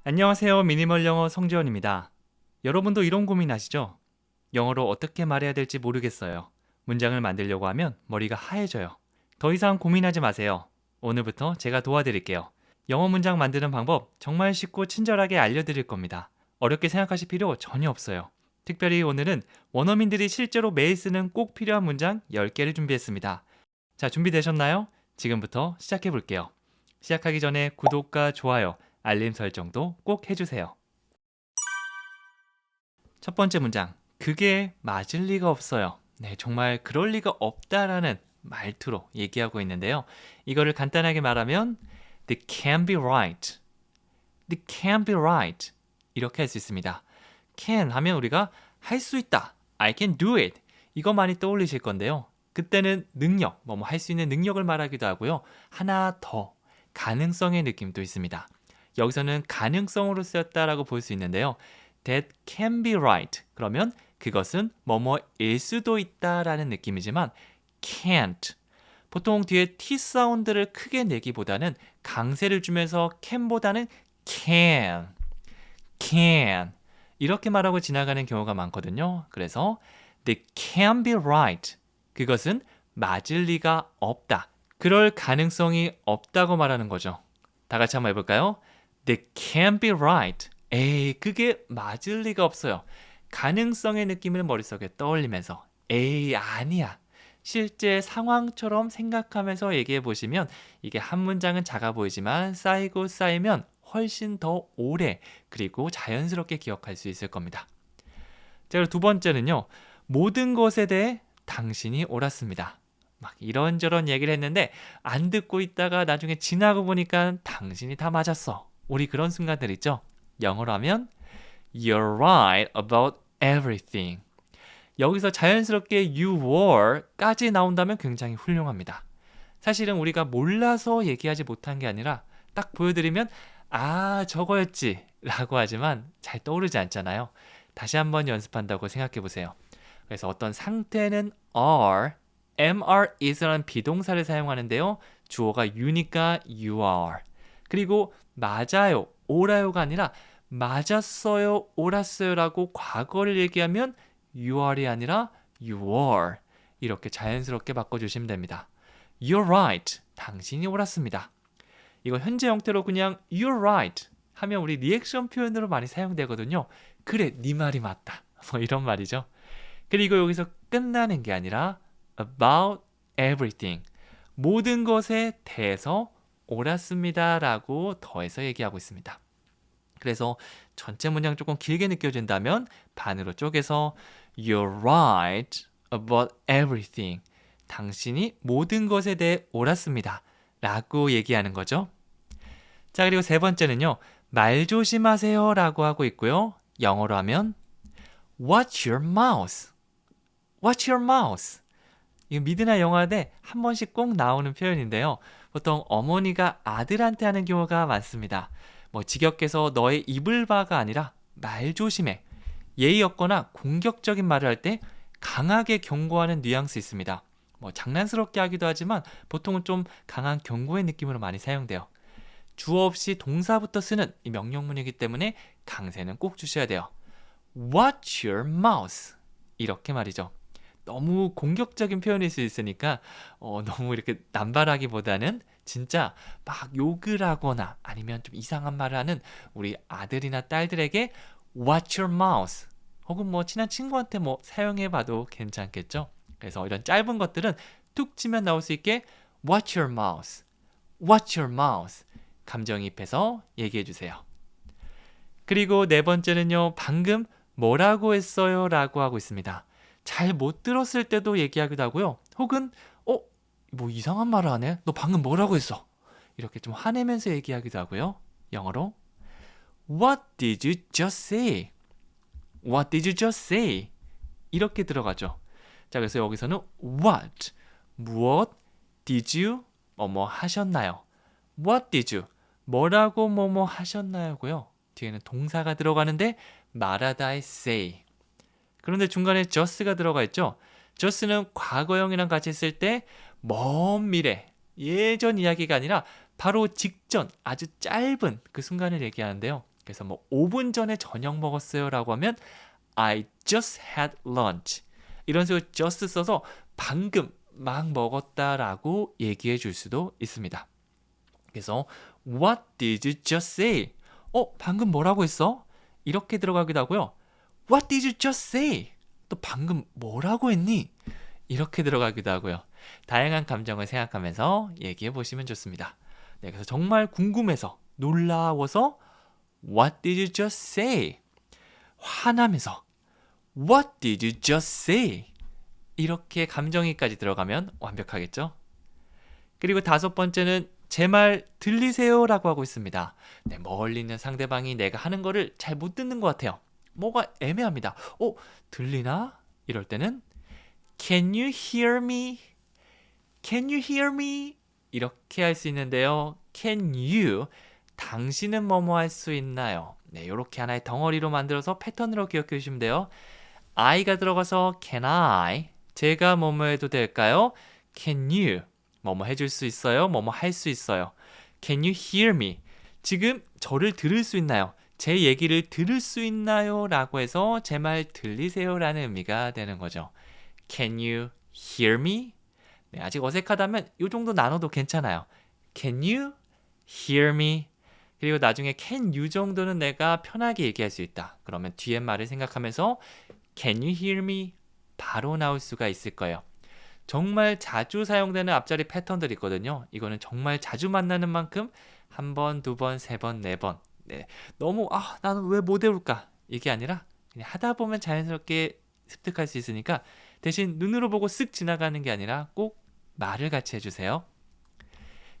안녕하세요. 미니멀 영어 성지원입니다. 여러분도 이런 고민하시죠? 영어로 어떻게 말해야 될지 모르겠어요. 문장을 만들려고 하면 머리가 하얘져요. 더 이상 고민하지 마세요. 오늘부터 제가 도와드릴게요. 영어 문장 만드는 방법 정말 쉽고 친절하게 알려드릴 겁니다. 어렵게 생각하실 필요 전혀 없어요. 특별히 오늘은 원어민들이 실제로 매일 쓰는 꼭 필요한 문장 10개를 준비했습니다. 자, 준비되셨나요? 지금부터 시작해 볼게요. 시작하기 전에 구독과 좋아요, 알림 설정도 꼭 해주세요. 첫 번째 문장, 그게 맞을 리가 없어요. 네, 정말 그럴 리가 없다라는 말투로 얘기하고 있는데요. 이거를 간단하게 말하면 That can't be right. That can't be right. 이렇게 할 수 있습니다. can 하면 우리가 할 수 있다. I can do it. 이거 많이 떠올리실 건데요. 그때는 능력, 뭐 할 수 있는 능력을 말하기도 하고요. 하나 더, 가능성의 느낌도 있습니다. 여기서는 가능성으로 쓰였다라고 볼 수 있는데요. That can be right. 그러면 그것은 뭐뭐일 수도 있다라는 느낌이지만 can't. 보통 뒤에 T 사운드를 크게 내기보다는 강세를 주면서 can보다는 can. 이렇게 말하고 지나가는 경우가 많거든요. 그래서 That can be right. 그것은 맞을 리가 없다. 그럴 가능성이 없다고 말하는 거죠. 다 같이 한번 해볼까요? That can't be right. 에이, 그게 맞을 리가 없어요. 가능성의 느낌을 머릿속에 떠올리면서 에이, 아니야. 실제 상황처럼 생각하면서 얘기해 보시면 이게 한 문장은 작아 보이지만 쌓이고 쌓이면 훨씬 더 오래 그리고 자연스럽게 기억할 수 있을 겁니다. 자, 그리고 두 번째는요. 모든 것에 대해 당신이 옳았습니다. 막 이런저런 얘기를 했는데 안 듣고 있다가 나중에 지나고 보니까 당신이 다 맞았어. 우리 그런 순간들 있죠? 영어로 하면 You're right about everything. 여기서 자연스럽게 you were까지 나온다면 굉장히 훌륭합니다. 사실은 우리가 몰라서 얘기하지 못한 게 아니라 딱 보여드리면 아, 저거였지 라고 하지만 잘 떠오르지 않잖아요. 다시 한번 연습한다고 생각해 보세요. 그래서 어떤 상태는 are, MR is라는 비동사를 사용하는데요. 주어가 you니까 you are. 그리고 맞아요, 옳아요가 아니라 맞았어요, 옳았어요 라고 과거를 얘기하면 you are이 아니라 you were. 이렇게 자연스럽게 바꿔주시면 됩니다. You're right. 당신이 옳았습니다. 이거 현재 형태로 그냥 you're right 하면 우리 리액션 표현으로 많이 사용되거든요. 그래, 네 말이 맞다. 뭐 이런 말이죠. 그리고 여기서 끝나는 게 아니라 about everything. 모든 것에 대해서 옳았습니다 라고 더해서 얘기하고 있습니다. 그래서 전체 문장 조금 길게 느껴진다면 반으로 쪼개서 You're right about everything. 당신이 모든 것에 대해 옳았습니다 라고 얘기하는 거죠. 자, 그리고 세 번째는요. 말 조심하세요 라고 하고 있고요. 영어로 하면 Watch your mouth. Watch your mouth. 이거 미드나 영화에 한 번씩 꼭 나오는 표현인데요. 보통 어머니가 아들한테 하는 경우가 많습니다. 뭐 직역해서 너의 입을 봐가 아니라 말 조심해. 예의 없거나 공격적인 말을 할 때 강하게 경고하는 뉘앙스 있습니다. 뭐 장난스럽게 하기도 하지만 보통은 좀 강한 경고의 느낌으로 많이 사용돼요. 주어 없이 동사부터 쓰는 이 명령문이기 때문에 강세는 꼭 주셔야 돼요. Watch your mouth. 이렇게 말이죠. 너무 공격적인 표현일 수 있으니까 너무 이렇게 남발하기보다는 진짜 막 욕을 하거나 아니면 좀 이상한 말을 하는 우리 아들이나 딸들에게 Watch your mouth 혹은 뭐 친한 친구한테 뭐 사용해봐도 괜찮겠죠? 그래서 이런 짧은 것들은 툭 치면 나올 수 있게 Watch your mouth, Watch your mouth 감정이입해서 얘기해주세요. 그리고 네 번째는요. 방금 뭐라고 했어요? 라고 하고 있습니다. 잘 못 들었을 때도 얘기하기도 하고요. 혹은 뭐 이상한 말을 하네? 너 방금 뭐라고 했어? 이렇게 좀 화내면서 얘기하기도 하고요. 영어로 What did you just say? What did you just say? 이렇게 들어가죠. 자, 그래서 여기서는 what, 무엇, did you, 뭐뭐 하셨나요? What did you, 뭐라고 뭐뭐 하셨나요고요. 뒤에는 동사가 들어가는데 말하다의 say. 그런데 중간에 just가 들어가 있죠. just는 과거형이랑 같이 쓸 때 먼 미래, 예전 이야기가 아니라 바로 직전, 아주 짧은 그 순간을 얘기하는데요. 그래서 뭐 5분 전에 저녁 먹었어요라고 하면 I just had lunch. 이런 식으로 just 써서 방금 막 먹었다라고 얘기해 줄 수도 있습니다. 그래서 What did you just say? 방금 뭐라고 했어? 이렇게 들어가기도 하고요. What did you just say? 또 방금 뭐라고 했니? 이렇게 들어가기도 하고요. 다양한 감정을 생각하면서 얘기해 보시면 좋습니다. 네, 그래서 정말 궁금해서 놀라워서 What did you just say? 화나면서 What did you just say? 이렇게 감정이까지 들어가면 완벽하겠죠? 그리고 5번째는 제 말 들리세요? 라고 하고 있습니다. 네, 멀리 있는 상대방이 내가 하는 거를 잘 못 듣는 것 같아요. 뭐가 애매합니다. 들리나? 이럴 때는 Can you hear me? Can you hear me? 이렇게 할 수 있는데요. Can you? 당신은 뭐뭐 할 수 있나요? 네, 이렇게 하나의 덩어리로 만들어서 패턴으로 기억해 주시면 돼요. I가 들어가서 Can I? 제가 뭐뭐 해도 될까요? Can you? 뭐뭐 해줄 수 있어요? 뭐뭐 할 수 있어요? Can you hear me? 지금 저를 들을 수 있나요? 제 얘기를 들을 수 있나요? 라고 해서 제 말 들리세요? 라는 의미가 되는 거죠. Can you hear me? 네, 아직 어색하다면 이 정도 나눠도 괜찮아요. Can you hear me? 그리고 나중에 can you 정도는 내가 편하게 얘기할 수 있다. 그러면 뒤에 말을 생각하면서 Can you hear me? 바로 나올 수가 있을 거예요. 정말 자주 사용되는 앞자리 패턴들이 있거든요. 이거는 정말 자주 만나는 만큼 한 번, 두 번, 세 번, 네 번. 네, 너무 나는 왜 못 외울까? 이게 아니라 그냥 하다 보면 자연스럽게 습득할 수 있으니까 대신 눈으로 보고 쓱 지나가는 게 아니라 꼭 말을 같이 해주세요.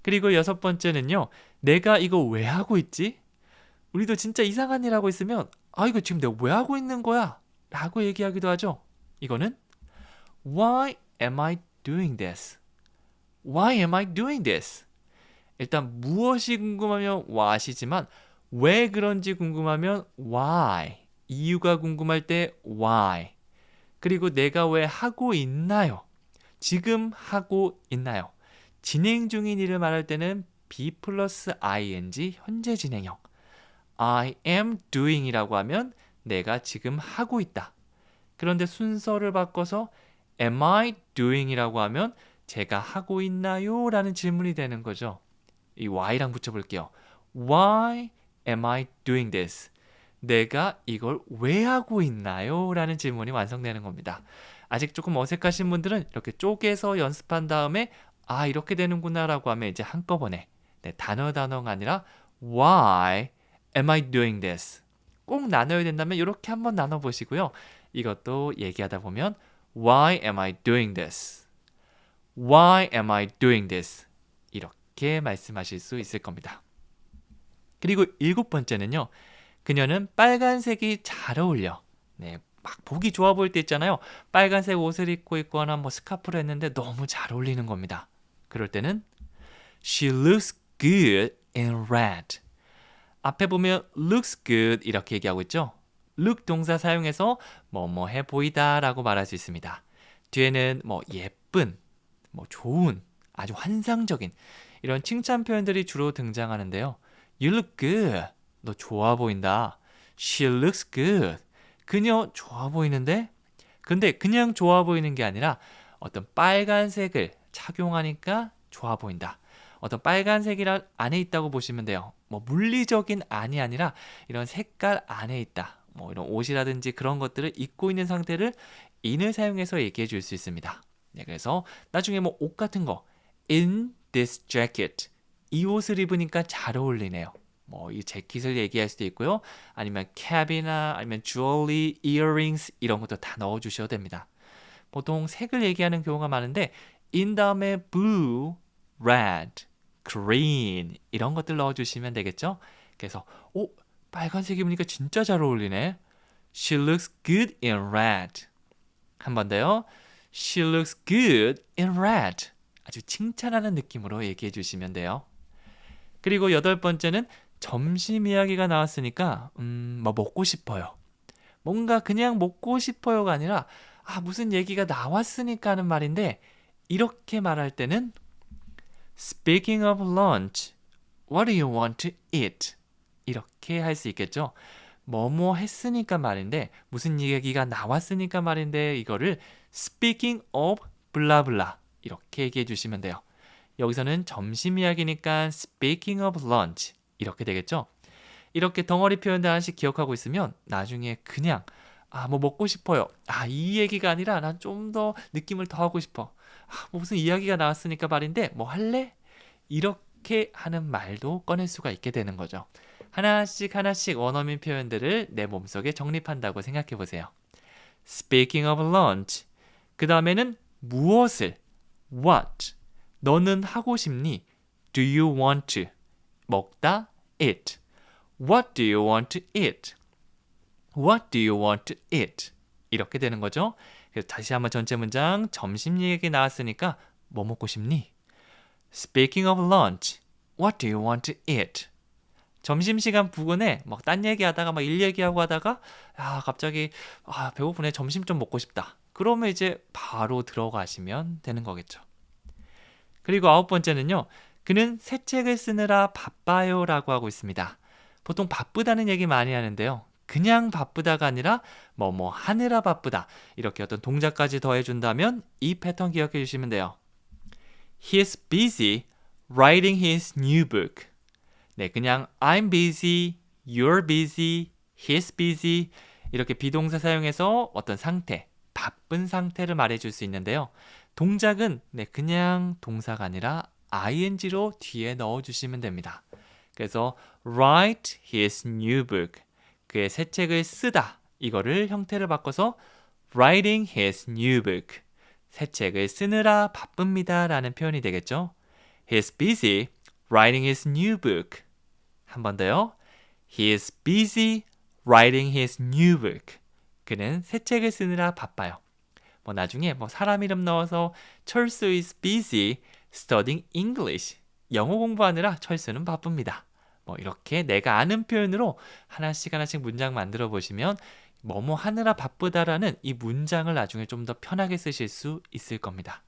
그리고 6번째는요. 내가 이거 왜 하고 있지? 우리도 진짜 이상한 일 하고 있으면 이거 지금 내가 왜 하고 있는 거야? 라고 얘기하기도 하죠. 이거는 Why am I doing this? Why am I doing this? 일단 무엇이 궁금하면 what이지만 왜 그런지 궁금하면 why. 이유가 궁금할 때 why. 그리고 내가 왜 하고 있나요? 지금 하고 있나요? 진행 중인 일을 말할 때는 be 플러스 ing 현재 진행형. I am doing 이라고 하면 내가 지금 하고 있다. 그런데 순서를 바꿔서 am I doing 이라고 하면 제가 하고 있나요? 라는 질문이 되는 거죠. 이 why랑 붙여볼게요. Why am I doing this? 내가 이걸 왜 하고 있나요? 라는 질문이 완성되는 겁니다. 아직 조금 어색하신 분들은 이렇게 쪼개서 연습한 다음에 이렇게 되는구나 라고 하면 이제 한꺼번에 단어가 아니라 Why am I doing this? 꼭 나눠야 된다면 이렇게 한번 나눠보시고요. 이것도 얘기하다 보면 Why am I doing this? Why am I doing this? 이렇게 말씀하실 수 있을 겁니다. 그리고 7번째는요. 그녀는 빨간색이 잘 어울려. 네, 막 보기 좋아 보일 때 있잖아요. 빨간색 옷을 입고 있거나 뭐 스카프를 했는데 너무 잘 어울리는 겁니다. 그럴 때는 She looks good in red. 앞에 보면 looks good 이렇게 얘기하고 있죠. look 동사 사용해서 뭐뭐 해 보이다 라고 말할 수 있습니다. 뒤에는 뭐 예쁜, 뭐 좋은, 아주 환상적인 이런 칭찬 표현들이 주로 등장하는데요. You look good. 너 좋아 보인다. She looks good. 그녀 좋아 보이는데? 근데 그냥 좋아 보이는 게 아니라 어떤 빨간색을 착용하니까 좋아 보인다. 어떤 빨간색이 안에 있다고 보시면 돼요. 뭐 물리적인 안이 아니라 이런 색깔 안에 있다. 뭐 이런 옷이라든지 그런 것들을 입고 있는 상태를 in을 사용해서 얘기해 줄 수 있습니다. 네, 그래서 나중에 뭐 옷 같은 거 in this jacket. 이 옷을 입으니까 잘 어울리네요. 뭐 이 재킷을 얘기할 수도 있고요. 아니면 cap이나 아니면 jewelry, earrings 이런 것도 다 넣어 주셔도 됩니다. 보통 색을 얘기하는 경우가 많은데 in 다음에 blue, red, green 이런 것들 넣어 주시면 되겠죠? 그래서 빨간색 입으니까 진짜 잘 어울리네. She looks good in red. 한 번 더요. She looks good in red. 아주 칭찬하는 느낌으로 얘기해 주시면 돼요. 그리고 8번째는 점심 이야기가 나왔으니까 뭐 먹고 싶어요. 뭔가 그냥 먹고 싶어요가 아니라 무슨 얘기가 나왔으니까 하는 말인데 이렇게 말할 때는 Speaking of lunch, what do you want to eat? 이렇게 할 수 있겠죠. 뭐뭐 했으니까 말인데 무슨 얘기가 나왔으니까 말인데 이거를 speaking of blah blah 이렇게 얘기해 주시면 돼요. 여기서는 점심 이야기니까 speaking of lunch 이렇게 되겠죠. 이렇게 덩어리 표현들 하나씩 기억하고 있으면 나중에 그냥 뭐 먹고 싶어요. 이 얘기가 아니라 난 좀 더 느낌을 더 하고 싶어. 뭐 무슨 이야기가 나왔으니까 말인데 뭐 할래? 이렇게 하는 말도 꺼낼 수가 있게 되는 거죠. 하나씩 하나씩 원어민 표현들을 내 몸속에 정립한다고 생각해 보세요. Speaking of lunch. 그 다음에는 무엇을? What? 너는 하고 싶니? Do you want to? 먹다? Eat. What do you want to eat? What do you want to eat? 이렇게 되는 거죠. 그래서 다시 한번 전체 문장 점심 얘기 나왔으니까 뭐 먹고 싶니? Speaking of lunch, what do you want to eat? 점심시간 부근에 막 딴 얘기하다가 막 일 얘기하고 하다가 갑자기 배고프네 점심 좀 먹고 싶다. 그러면 이제 바로 들어가시면 되는 거겠죠. 그리고 9번째는요. 그는 새 책을 쓰느라 바빠요 라고 하고 있습니다. 보통 바쁘다는 얘기 많이 하는데요. 그냥 바쁘다가 아니라 뭐뭐 하느라 바쁘다. 이렇게 어떤 동작까지 더해준다면 이 패턴 기억해 주시면 돼요. He is busy writing his new book. 네, 그냥 I'm busy, you're busy, he's busy 이렇게 비동사 사용해서 어떤 상태, 바쁜 상태를 말해줄 수 있는데요. 동작은 그냥 동사가 아니라 ing로 뒤에 넣어주시면 됩니다. 그래서 write his new book. 그의 새 책을 쓰다. 이거를 형태를 바꿔서 writing his new book. 새 책을 쓰느라 바쁩니다 라는 표현이 되겠죠. He's busy writing his new book. 한 번 더요. He is busy writing his new book. 그는 새 책을 쓰느라 바빠요. 나중에 사람 이름 넣어서 철수 is busy studying English. 영어 공부하느라 철수는 바쁩니다. 이렇게 내가 아는 표현으로 하나씩 하나씩 문장 만들어 보시면 뭐뭐 하느라 바쁘다라는 이 문장을 나중에 좀 더 편하게 쓰실 수 있을 겁니다.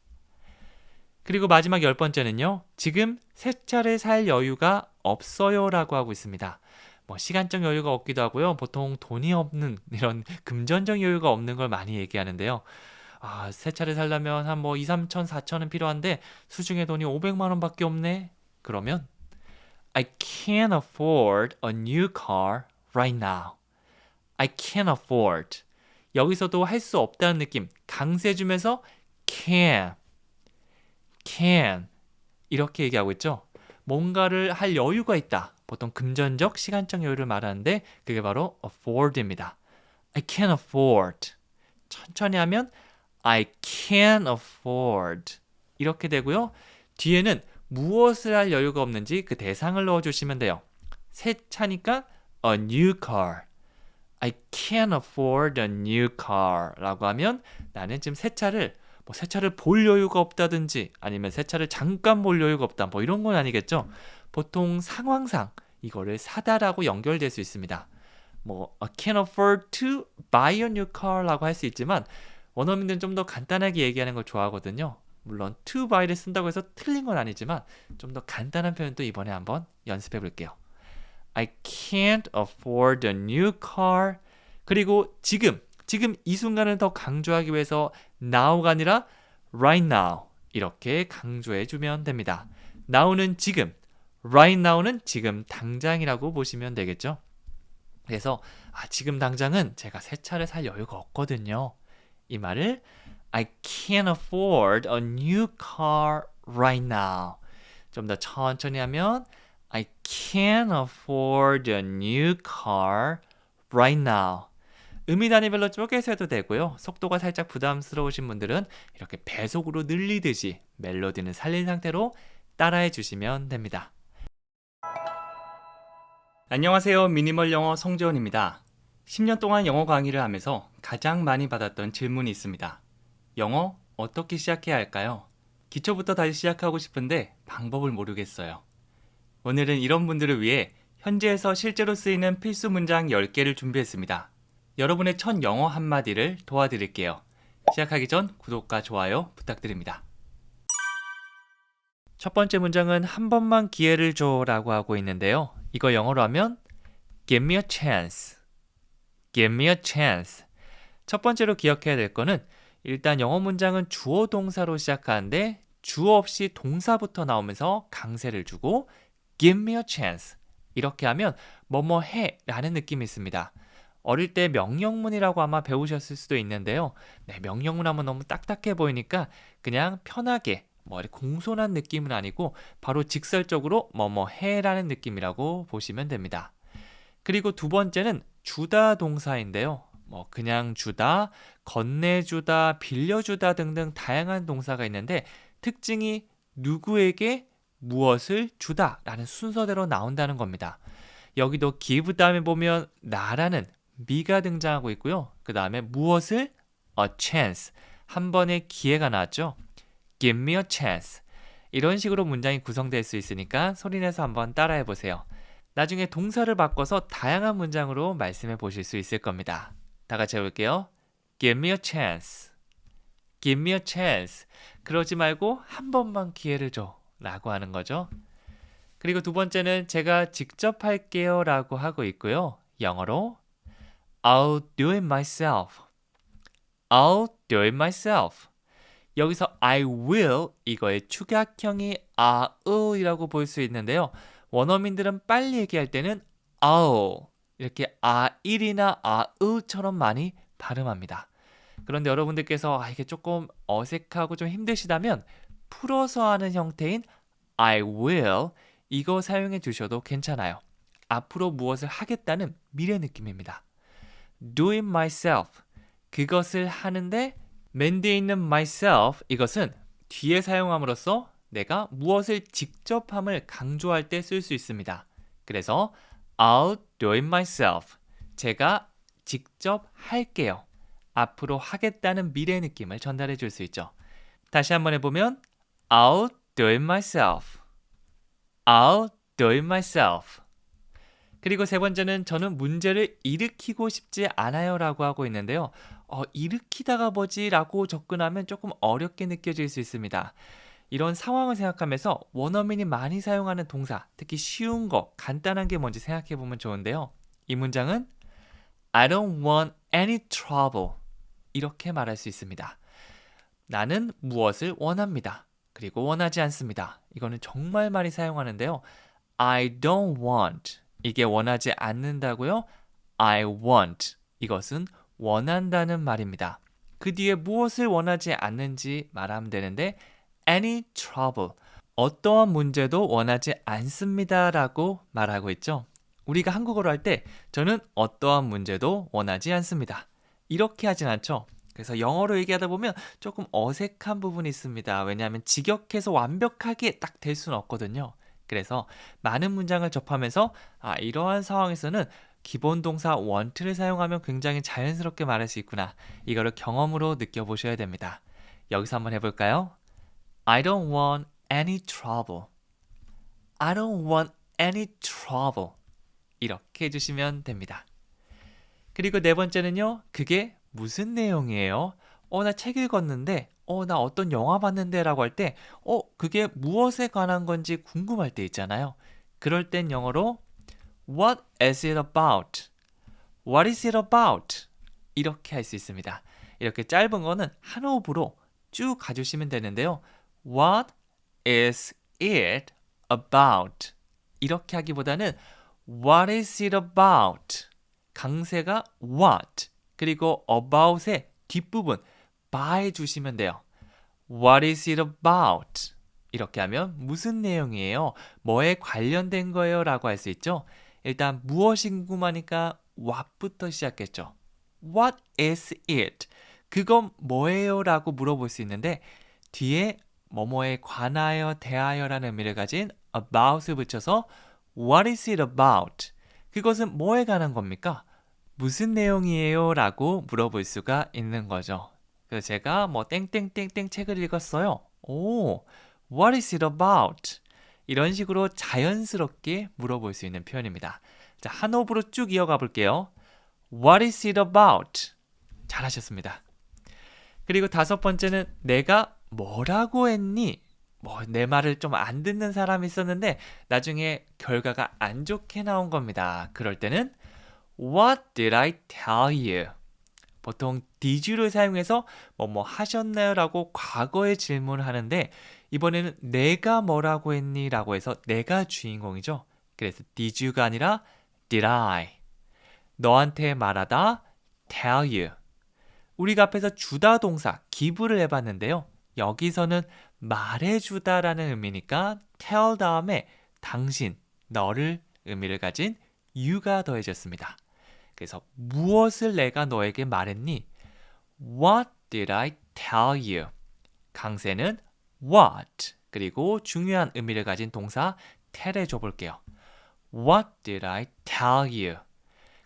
그리고 마지막 10번째는요. 지금 새 차를 살 여유가 없어요 라고 하고 있습니다. 시간적 여유가 없기도 하고요. 보통 돈이 없는 이런 금전적 여유가 없는 걸 많이 얘기하는데요. 새 차를 살려면 한 2, 3천, 4천은 필요한데 수중에 돈이 500만 원밖에 없네. 그러면 I can't afford a new car right now. I can't afford. 여기서도 할 수 없다는 느낌 강세 주면서 can 이렇게 얘기하고 있죠. 뭔가를 할 여유가 있다. 보통 금전적, 시간적 여유를 말하는데 그게 바로 afford입니다. I can't afford. 천천히 하면 I can't afford. 이렇게 되고요. 뒤에는 무엇을 할 여유가 없는지 그 대상을 넣어주시면 돼요. 새 차니까 a new car. I can't afford a new car 라고 하면 나는 지금 새 차를 볼 여유가 없다든지 아니면 새 차를 잠깐 볼 여유가 없다. 이런 건 아니겠죠. 보통 상황상 이거를 사다라고 연결될 수 있습니다. I can't afford to buy a new car 라고 할 수 있지만 원어민들은 좀 더 간단하게 얘기하는 걸 좋아하거든요. 물론 to buy를 쓴다고 해서 틀린 건 아니지만 좀 더 간단한 표현도 이번에 한번 연습해 볼게요. I can't afford a new car. 그리고 지금 이 순간을 더 강조하기 위해서 now가 아니라 right now 이렇게 강조해 주면 됩니다. now는 지금, right now는 지금 당장이라고 보시면 되겠죠. 그래서 지금 당장은 제가 새 차를 살 여유가 없거든요. 이 말을 I can't afford a new car right now. 좀 더 천천히 하면 I can't afford a new car right now. 음이 단위별로 쪼개서 해도 되고요. 속도가 살짝 부담스러우신 분들은 이렇게 배속으로 늘리듯이 멜로디는 살린 상태로 따라해 주시면 됩니다. 안녕하세요. 미니멀 영어 성재원입니다. 10년 동안 영어 강의를 하면서 가장 많이 받았던 질문이 있습니다. 영어 어떻게 시작해야 할까요? 기초부터 다시 시작하고 싶은데 방법을 모르겠어요. 오늘은 이런 분들을 위해 현지에서 실제로 쓰이는 필수 문장 10개를 준비했습니다. 여러분의 첫 영어 한마디를 도와드릴게요. 시작하기 전 구독과 좋아요 부탁드립니다. 첫 번째 문장은 한 번만 기회를 줘 라고 하고 있는데요. 이거 영어로 하면 Give me a chance. Give me a chance. 첫 번째로 기억해야 될 거는 일단 영어 문장은 주어 동사로 시작하는데 주어 없이 동사부터 나오면서 강세를 주고 Give me a chance. 이렇게 하면 뭐뭐 해 라는 느낌이 있습니다. 어릴 때 명령문이라고 아마 배우셨을 수도 있는데요. 네, 명령문 하면 너무 딱딱해 보이니까 그냥 편하게 이렇게 공손한 느낌은 아니고 바로 직설적으로 뭐뭐 해라는 느낌이라고 보시면 됩니다. 그리고 두 번째는 주다 동사인데요. 그냥 주다, 건네주다, 빌려주다 등등 다양한 동사가 있는데 특징이 누구에게 무엇을 주다 라는 순서대로 나온다는 겁니다. 여기도 give 다음에 보면 나라는 me가 등장하고 있고요. 그 다음에 무엇을 a chance, 한 번의 기회가 나왔죠. Give me a chance. 이런 식으로 문장이 구성될 수 있으니까 소리내서 한번 따라해 보세요. 나중에 동사를 바꿔서 다양한 문장으로 말씀해 보실 수 있을 겁니다. 다 같이 해볼게요. Give me a chance. Give me a chance. 그러지 말고 한 번만 기회를 줘 라고 하는 거죠. 그리고 두 번째는 제가 직접 할게요 라고 하고 있고요. 영어로 I'll do it myself. I'll do it myself. 여기서 I will 이거의 축약형이 I'll이라고 볼 수 있는데요. 원어민들은 빨리 얘기할 때는 I'll 이렇게 I'이나 I'처럼 많이 발음합니다. 그런데 여러분들께서 이게 조금 어색하고 좀 힘드시다면 풀어서 하는 형태인 I will 이거 사용해 주셔도 괜찮아요. 앞으로 무엇을 하겠다는 미래 느낌입니다. Do it myself. 그것을 하는데 맨 뒤에 있는 myself 이것은 뒤에 사용함으로써 내가 무엇을 직접 함을 강조할 때 쓸 수 있습니다. 그래서 I'll do it myself. 제가 직접 할게요. 앞으로 하겠다는 미래 느낌을 전달해 줄 수 있죠. 다시 한번 해보면 I'll do it myself. I'll do it myself. 그리고 세 번째는 저는 문제를 일으키고 싶지 않아요 라고 하고 있는데요. 일으키다가 뭐지? 라고 접근하면 조금 어렵게 느껴질 수 있습니다. 이런 상황을 생각하면서 원어민이 많이 사용하는 동사, 특히 쉬운 거, 간단한 게 뭔지 생각해 보면 좋은데요. 이 문장은 I don't want any trouble. 이렇게 말할 수 있습니다. 나는 무엇을 원합니다. 그리고 원하지 않습니다. 이거는 정말 많이 사용하는데요. I don't want. 이게 원하지 않는다고요? I want. 이것은 원한다는 말입니다. 그 뒤에 무엇을 원하지 않는지 말하면 되는데 any trouble. 어떠한 문제도 원하지 않습니다 라고 말하고 있죠. 우리가 한국어로 할 때 저는 어떠한 문제도 원하지 않습니다. 이렇게 하진 않죠. 그래서 영어로 얘기하다 보면 조금 어색한 부분이 있습니다. 왜냐하면 직역해서 완벽하게 딱 될 수는 없거든요. 그래서 많은 문장을 접하면서 이러한 상황에서는 기본 동사 want를 사용하면 굉장히 자연스럽게 말할 수 있구나. 이거를 경험으로 느껴보셔야 됩니다. 여기서 한번 해볼까요? I don't want any trouble. I don't want any trouble. 이렇게 해주시면 됩니다. 그리고 네 번째는요. 그게 무슨 내용이에요? 나 책 읽었는데 나 어떤 영화 봤는데 라고 할 때 그게 무엇에 관한 건지 궁금할 때 있잖아요. 그럴 땐 영어로 What is it about? What is it about? 이렇게 할 수 있습니다. 이렇게 짧은 거는 한 호흡으로 쭉 가주시면 되는데요. What is it about? 이렇게 하기보다는 What is it about? 강세가 what 그리고 about의 뒷부분 by 주시면 돼요. What is it about? 이렇게 하면 무슨 내용이에요? 뭐에 관련된 거예요? 라고 할 수 있죠. 일단 무엇이 궁금하니까 what부터 시작했죠. What is it? 그건 뭐예요? 라고 물어볼 수 있는데 뒤에 뭐뭐에 관하여 대하여라는 의미를 가진 about을 붙여서 What is it about? 그것은 뭐에 관한 겁니까? 무슨 내용이에요? 라고 물어볼 수가 있는 거죠. 그래서 제가 땡땡땡땡 책을 읽었어요. What is it about? 이런 식으로 자연스럽게 물어볼 수 있는 표현입니다. 자, 한 호흡으로 쭉 이어가 볼게요. What is it about? 잘하셨습니다. 그리고 다섯 번째는 내가 뭐라고 했니? 뭐 내 말을 좀 안 듣는 사람이 있었는데 나중에 결과가 안 좋게 나온 겁니다. 그럴 때는 What did I tell you? 보통 did you를 사용해서 뭐 하셨나요? 라고 과거에 질문을 하는데 이번에는 내가 뭐라고 했니? 라고 해서 내가 주인공이죠. 그래서 did you가 아니라 did I. 너한테 말하다 tell you. 우리가 앞에서 주다 동사 give를 해봤는데요. 여기서는 말해주다라는 의미니까 tell 다음에 당신, 너를 의미를 가진 you가 더해졌습니다. 그래서 무엇을 내가 너에게 말했니? What did I tell you? 강세는 what 그리고 중요한 의미를 가진 동사 tell에 줘볼게요. What did I tell you?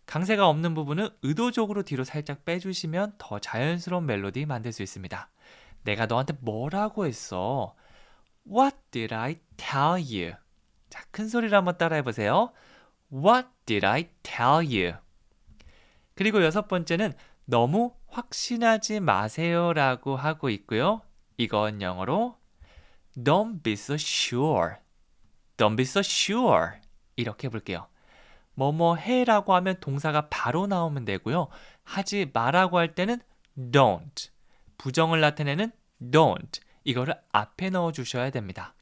강세가 없는 부분은 의도적으로 뒤로 살짝 빼주시면 더 자연스러운 멜로디 만들 수 있습니다. 내가 너한테 뭐라고 했어? What did I tell you? 자, 큰 소리로 한번 따라해보세요. What did I tell you? 그리고 여섯 번째는 너무 확신하지 마세요 라고 하고 있고요. 이건 영어로 Don't be so sure. Don't be so sure. 이렇게 해볼게요. 뭐뭐 해라고 하면 동사가 바로 나오면 되고요. 하지 마라고 할 때는 don't. 부정을 나타내는 don't. 이거를 앞에 넣어주셔야 됩니다.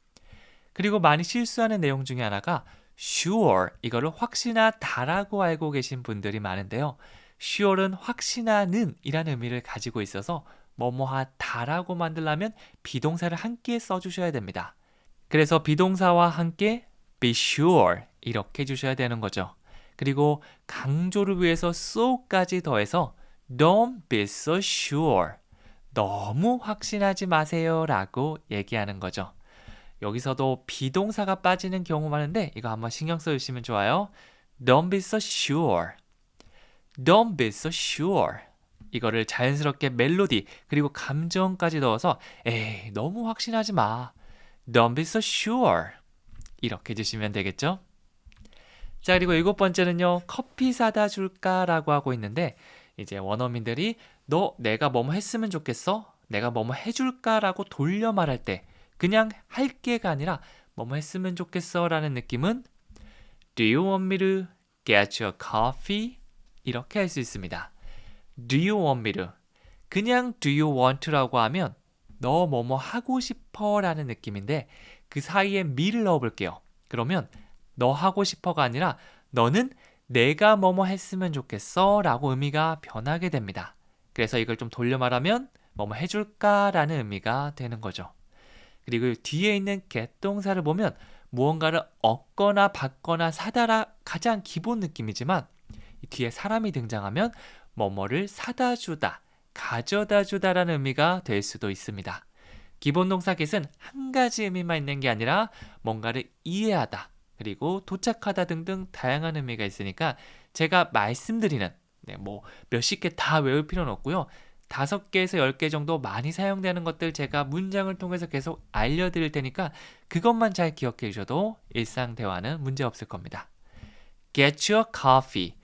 그리고 많이 실수하는 내용 중에 하나가 sure. 이거를 확신하다라고 알고 계신 분들이 많은데요. sure는 확신하는 이라는 의미를 가지고 있어서 뭐뭐하다라고 만들려면 비동사를 함께 써주셔야 됩니다. 그래서 비동사와 함께 be sure 이렇게 해주셔야 되는 거죠. 그리고 강조를 위해서 so까지 더해서 don't be so sure. 너무 확신하지 마세요 라고 얘기하는 거죠. 여기서도 비동사가 빠지는 경우 많은데 이거 한번 신경 써주시면 좋아요. Don't be so sure. Don't be so sure. 이거를 자연스럽게 멜로디 그리고 감정까지 넣어서 에이 너무 확신하지 마. Don't be so sure. 이렇게 해주시면 되겠죠? 자, 그리고 일곱 번째는요. 커피 사다 줄까? 라고 하고 있는데 이제 원어민들이 너 내가 뭐뭐 했으면 좋겠어? 내가 뭐뭐 해줄까? 라고 돌려 말할 때 그냥 할게가 아니라 뭐뭐 했으면 좋겠어? 라는 느낌은 Do you want me to get you a coffee? 이렇게 할 수 있습니다. Do you want me to? 그냥 do you want to라고 하면 너 뭐뭐 하고 싶어 라는 느낌인데 그 사이에 me를 넣어볼게요. 그러면 너 하고 싶어가 아니라 너는 내가 뭐뭐 했으면 좋겠어 라고 의미가 변하게 됩니다. 그래서 이걸 좀 돌려 말하면 뭐뭐 해줄까 라는 의미가 되는 거죠. 그리고 뒤에 있는 get 동사를 보면 무언가를 얻거나 받거나 사다라 가장 기본 느낌이지만 이 뒤에 사람이 등장하면 뭐뭐를 사다 주다, 가져다 주다라는 의미가 될 수도 있습니다. 기본 동사 get은 한 가지 의미만 있는 게 아니라 뭔가를 이해하다, 그리고 도착하다 등등 다양한 의미가 있으니까 제가 말씀드리는 뭐 몇십 개 다 외울 필요는 없고요. 5개에서 10개 정도 많이 사용되는 것들 제가 문장을 통해서 계속 알려드릴 테니까 그것만 잘 기억해 주셔도 일상 대화는 문제 없을 겁니다. Get you a coffee.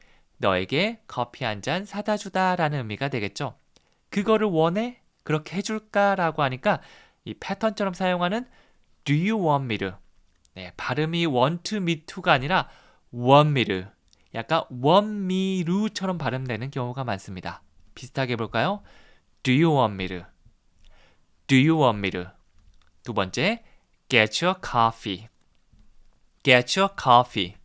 너에게 커피 한 잔 사다 주다 라는 의미가 되겠죠. 그거를 원해? 그렇게 해줄까? 라고 하니까 이 패턴처럼 사용하는 Do you want me to? 네, 발음이 want me to가 아니라 want me to. 약간 want me to처럼 발음되는 경우가 많습니다. 비슷하게 해볼까요? Do you want me to? Do you want me to? 두 번째, get you a coffee. Get you a coffee.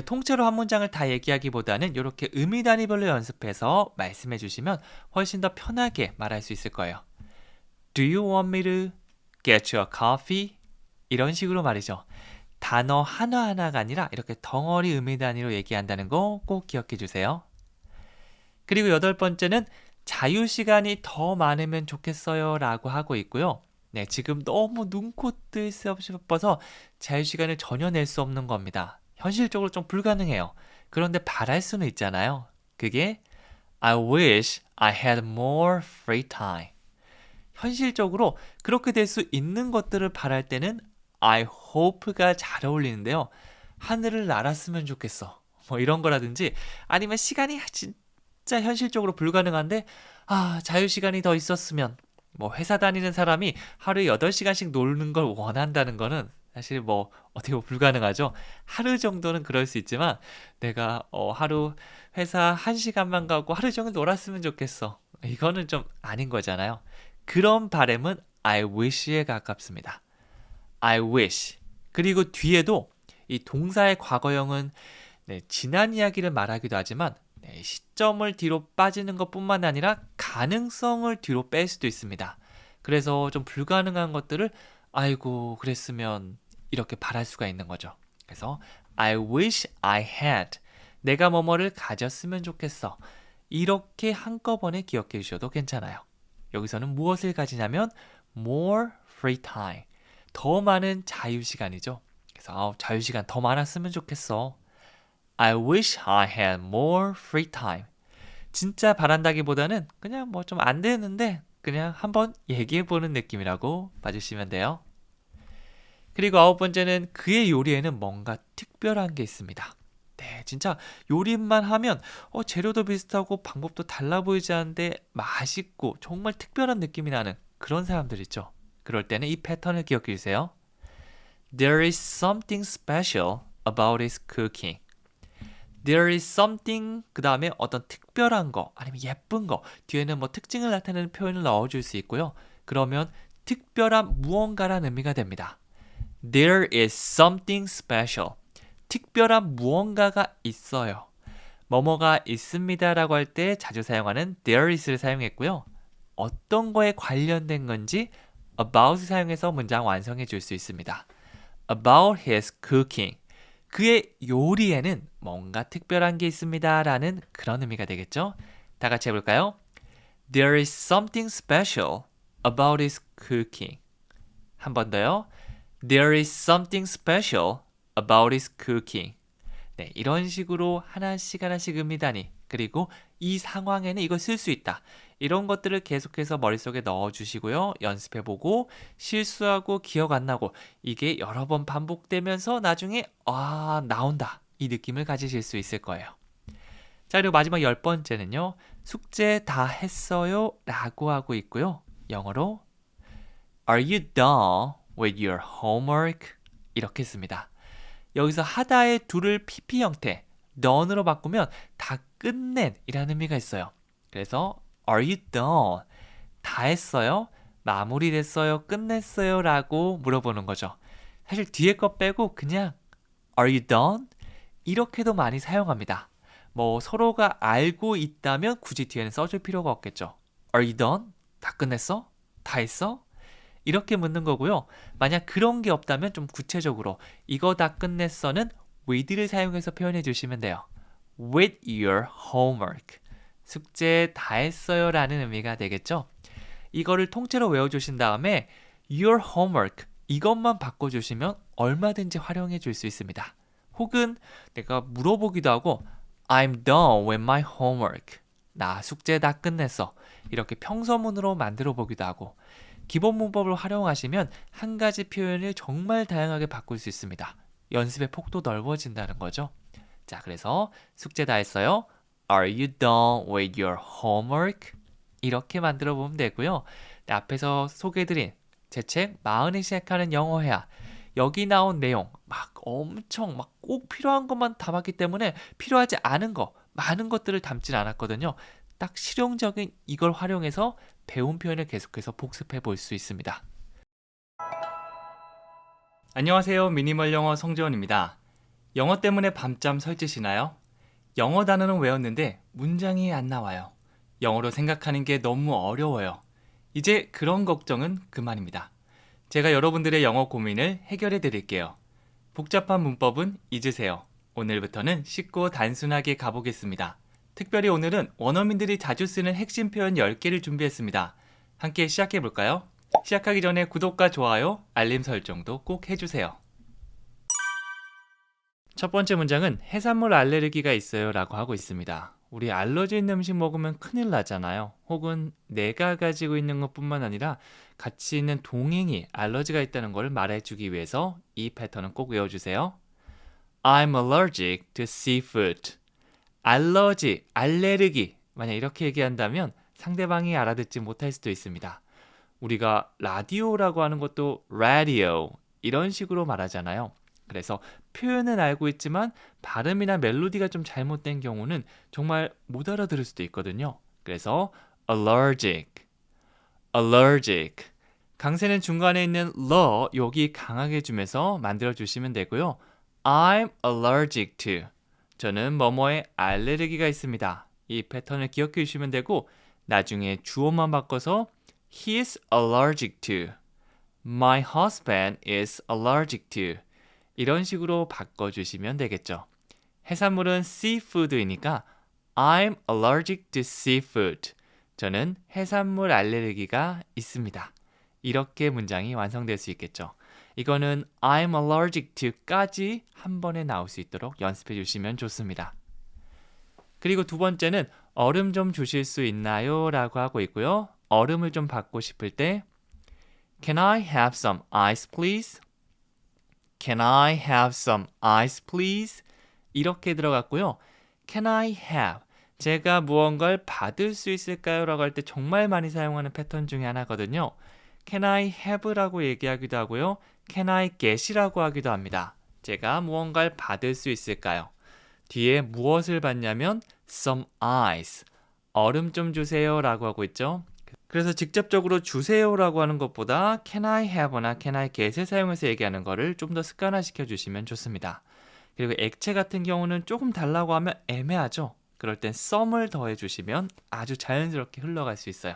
통째로 한 문장을 다 얘기하기보다는 이렇게 의미 단위별로 연습해서 말씀해 주시면 훨씬 더 편하게 말할 수 있을 거예요. Do you want me to get you a coffee? 이런 식으로 말이죠. 단어 하나하나가 아니라 이렇게 덩어리 의미 단위로 얘기한다는 거 꼭 기억해 주세요. 그리고 여덟 번째는 자유시간이 더 많으면 좋겠어요 라고 하고 있고요. 네, 지금 너무 눈코 뜰 새 없이 바빠서 자유시간을 전혀 낼 수 없는 겁니다. 현실적으로 좀 불가능해요. 그런데 바랄 수는 있잖아요. 그게 I wish I had more free time. 현실적으로 그렇게 될 수 있는 것들을 바랄 때는 I hope가 잘 어울리는데요. 하늘을 날았으면 좋겠어. 뭐 이런 거라든지 아니면 시간이 진짜 현실적으로 불가능한데 자유시간이 더 있었으면 뭐 회사 다니는 사람이 하루에 8시간씩 노는 걸 원한다는 거는 사실 뭐 어떻게 보면 불가능하죠. 하루 정도는 그럴 수 있지만 내가 하루 회사 1시간만 가고 하루 종일 놀았으면 좋겠어. 이거는 좀 아닌 거잖아요. 그런 바람은 I wish에 가깝습니다. I wish. 그리고 뒤에도 이 동사의 과거형은 지난 이야기를 말하기도 하지만 시점을 뒤로 빠지는 것뿐만 아니라 가능성을 뒤로 뺄 수도 있습니다. 그래서 좀 불가능한 것들을 아이고 그랬으면 이렇게 바랄 수가 있는 거죠. 그래서 I wish I had. 내가 뭐뭐를 가졌으면 좋겠어. 이렇게 한꺼번에 기억해 주셔도 괜찮아요. 여기서는 무엇을 가지냐면 more free time. 더 많은 자유시간이죠. 그래서 자유시간 더 많았으면 좋겠어. I wish I had more free time. 진짜 바란다기보다는 그냥 뭐 좀 안 되는데 그냥 한번 얘기해보는 느낌이라고 봐주시면 돼요. 그리고 9번째는 그의 요리에는 뭔가 특별한 게 있습니다. 네, 진짜 요리만 하면 재료도 비슷하고 방법도 달라 보이지 않는데 맛있고 정말 특별한 느낌이 나는 그런 사람들 있죠. 그럴 때는 이 패턴을 기억해 주세요. There is something special about his cooking. There is something 그 다음에 어떤 특별한 거 아니면 예쁜 거 뒤에는 뭐 특징을 나타내는 표현을 넣어줄 수 있고요. 그러면 특별한 무언가란 의미가 됩니다. There is something special. 특별한 무언가가 있어요. 뭐뭐가 있습니다 라고 할 때 자주 사용하는 there is를 사용했고요. 어떤 거에 관련된 건지 about을 사용해서 문장 완성해 줄 수 있습니다. About his cooking. 그의 요리에는 뭔가 특별한 게 있습니다 라는 그런 의미가 되겠죠. 다 같이 해볼까요? There is something special about his cooking. 한 번 더요. There is something special about his cooking. 네, 이런 식으로 하나씩 하나씩 의미다니 그리고 이 상황에는 이걸 쓸 수 있다. 이런 것들을 계속해서 머릿속에 넣어주시고요. 연습해보고 실수하고 기억 안 나고 이게 여러 번 반복되면서 나중에 나온다. 이 느낌을 가지실 수 있을 거예요. 자, 그리고 마지막 10번째는요. 숙제 다 했어요? 라고 하고 있고요. 영어로 Are you done with your homework? 이렇게 씁니다. 여기서 하다의 do를 PP 형태, done으로 바꾸면 다 끝낸 이라는 의미가 있어요. 그래서 Are you done? 다 했어요? 마무리됐어요? 끝냈어요? 라고 물어보는 거죠. 사실 뒤에 거 빼고 그냥 Are you done? 이렇게도 많이 사용합니다. 뭐 서로가 알고 있다면 굳이 뒤에는 써줄 필요가 없겠죠. Are you done? 다 끝냈어? 다 했어? 이렇게 묻는 거고요. 만약 그런 게 없다면 좀 구체적으로 이거 다 끝냈어는 with를 사용해서 표현해 주시면 돼요. With your homework. 숙제 다 했어요 라는 의미가 되겠죠. 이거를 통째로 외워주신 다음에 your homework 이것만 바꿔주시면 얼마든지 활용해 줄 수 있습니다. 혹은 내가 물어보기도 하고 I'm done with my homework. 나 숙제 다 끝냈어. 이렇게 평서문으로 만들어 보기도 하고 기본 문법을 활용하시면 한 가지 표현을 정말 다양하게 바꿀 수 있습니다. 연습의 폭도 넓어진다는 거죠. 자, 그래서 숙제 다 했어요? Are you done with your homework? 이렇게 만들어 보면 되고요. 네, 앞에서 소개해드린 제 책 마흔이 시작하는 영어회화 여기 나온 내용 막 엄청 막 꼭 필요한 것만 담았기 때문에 필요하지 않은 거 많은 것들을 담진 않았거든요. 딱 실용적인 이걸 활용해서 배운 표현을 계속해서 복습해 볼 수 있습니다. 안녕하세요. 미니멀 영어 성재원입니다. 영어 때문에 밤잠 설치시나요? 영어 단어는 외웠는데 문장이 안 나와요. 영어로 생각하는 게 너무 어려워요. 이제 그런 걱정은 그만입니다. 제가 여러분들의 영어 고민을 해결해 드릴게요. 복잡한 문법은 잊으세요. 오늘부터는 쉽고 단순하게 가보겠습니다. 특별히 오늘은 원어민들이 자주 쓰는 핵심 표현 10개를 준비했습니다. 함께 시작해 볼까요? 시작하기 전에 구독과 좋아요, 알림 설정도 꼭 해주세요. 첫 번째 문장은 해산물 알레르기가 있어요 라고 하고 있습니다. 우리 알러지 있는 음식 먹으면 큰일 나잖아요. 혹은 내가 가지고 있는 것뿐만 아니라 같이 있는 동행이 알러지가 있다는 걸 말해주기 위해서 이 패턴은 꼭 외워주세요. I'm allergic to seafood. 알러지, 알레르기. 만약 이렇게 얘기한다면 상대방이 알아듣지 못할 수도 있습니다. 우리가 라디오라고 하는 것도 radio 이런 식으로 말하잖아요. 그래서 표현은 알고 있지만 발음이나 멜로디가 좀 잘못된 경우는 정말 못 알아들을 수도 있거든요. 그래서 allergic, allergic. 강세는 중간에 있는 the 여기 강하게 주면서 만들어 주시면 되고요. I'm allergic to. 저는 뭐뭐에 알레르기가 있습니다. 이 패턴을 기억해 주시면 되고 나중에 주어만 바꿔서 He is allergic to. My husband is allergic to. 이런 식으로 바꿔주시면 되겠죠. 해산물은 seafood이니까 I'm allergic to seafood. 저는 해산물 알레르기가 있습니다. 이렇게 문장이 완성될 수 있겠죠. 이거는 I'm allergic to까지 한 번에 나올 수 있도록 연습해 주시면 좋습니다. 그리고 두 번째는 얼음 좀 주실 수 있나요? 라고 하고 있고요. 얼음을 좀 받고 싶을 때 Can I have some ice please? Can I have some ice please? 이렇게 들어갔고요. Can I have? 제가 무언가를 받을 수 있을까요? 라고 할 때 정말 많이 사용하는 패턴 중에 하나거든요. Can I have라고 얘기하기도 하고요. Can I get이라고 하기도 합니다. 제가 무언가를 받을 수 있을까요? 뒤에 무엇을 받냐면 some ice, 얼음 좀 주세요 라고 하고 있죠. 그래서 직접적으로 주세요라고 하는 것보다 can I have나 can I get을 사용해서 얘기하는 거를 좀 더 습관화시켜 주시면 좋습니다. 그리고 액체 같은 경우는 조금 달라고 하면 애매하죠. 그럴 땐 some을 더해 주시면 아주 자연스럽게 흘러갈 수 있어요.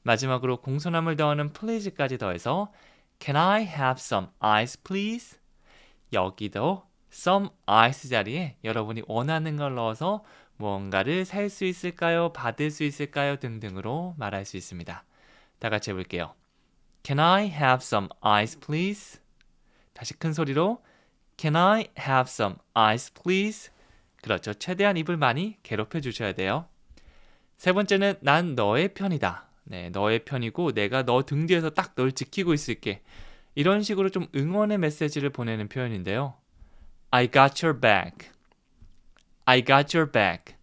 마지막으로 공손함을 더하는 please까지 더해서 Can I have some ice please? 여기도 some ice 자리에 여러분이 원하는 걸 넣어서 무언가를 살 수 있을까요? 받을 수 있을까요? 등등으로 말할 수 있습니다. 다 같이 해볼게요. Can I have some ice please? 다시 큰 소리로 Can I have some ice please? 그렇죠. 최대한 입을 많이 괴롭혀 주셔야 돼요. 세 번째는 난 너의 편이다. 네, 너의 편이고 내가 너 등 뒤에서 딱 널 지키고 있을게. 이런 식으로 좀 응원의 메시지를 보내는 표현인데요. I got your back. I got your back.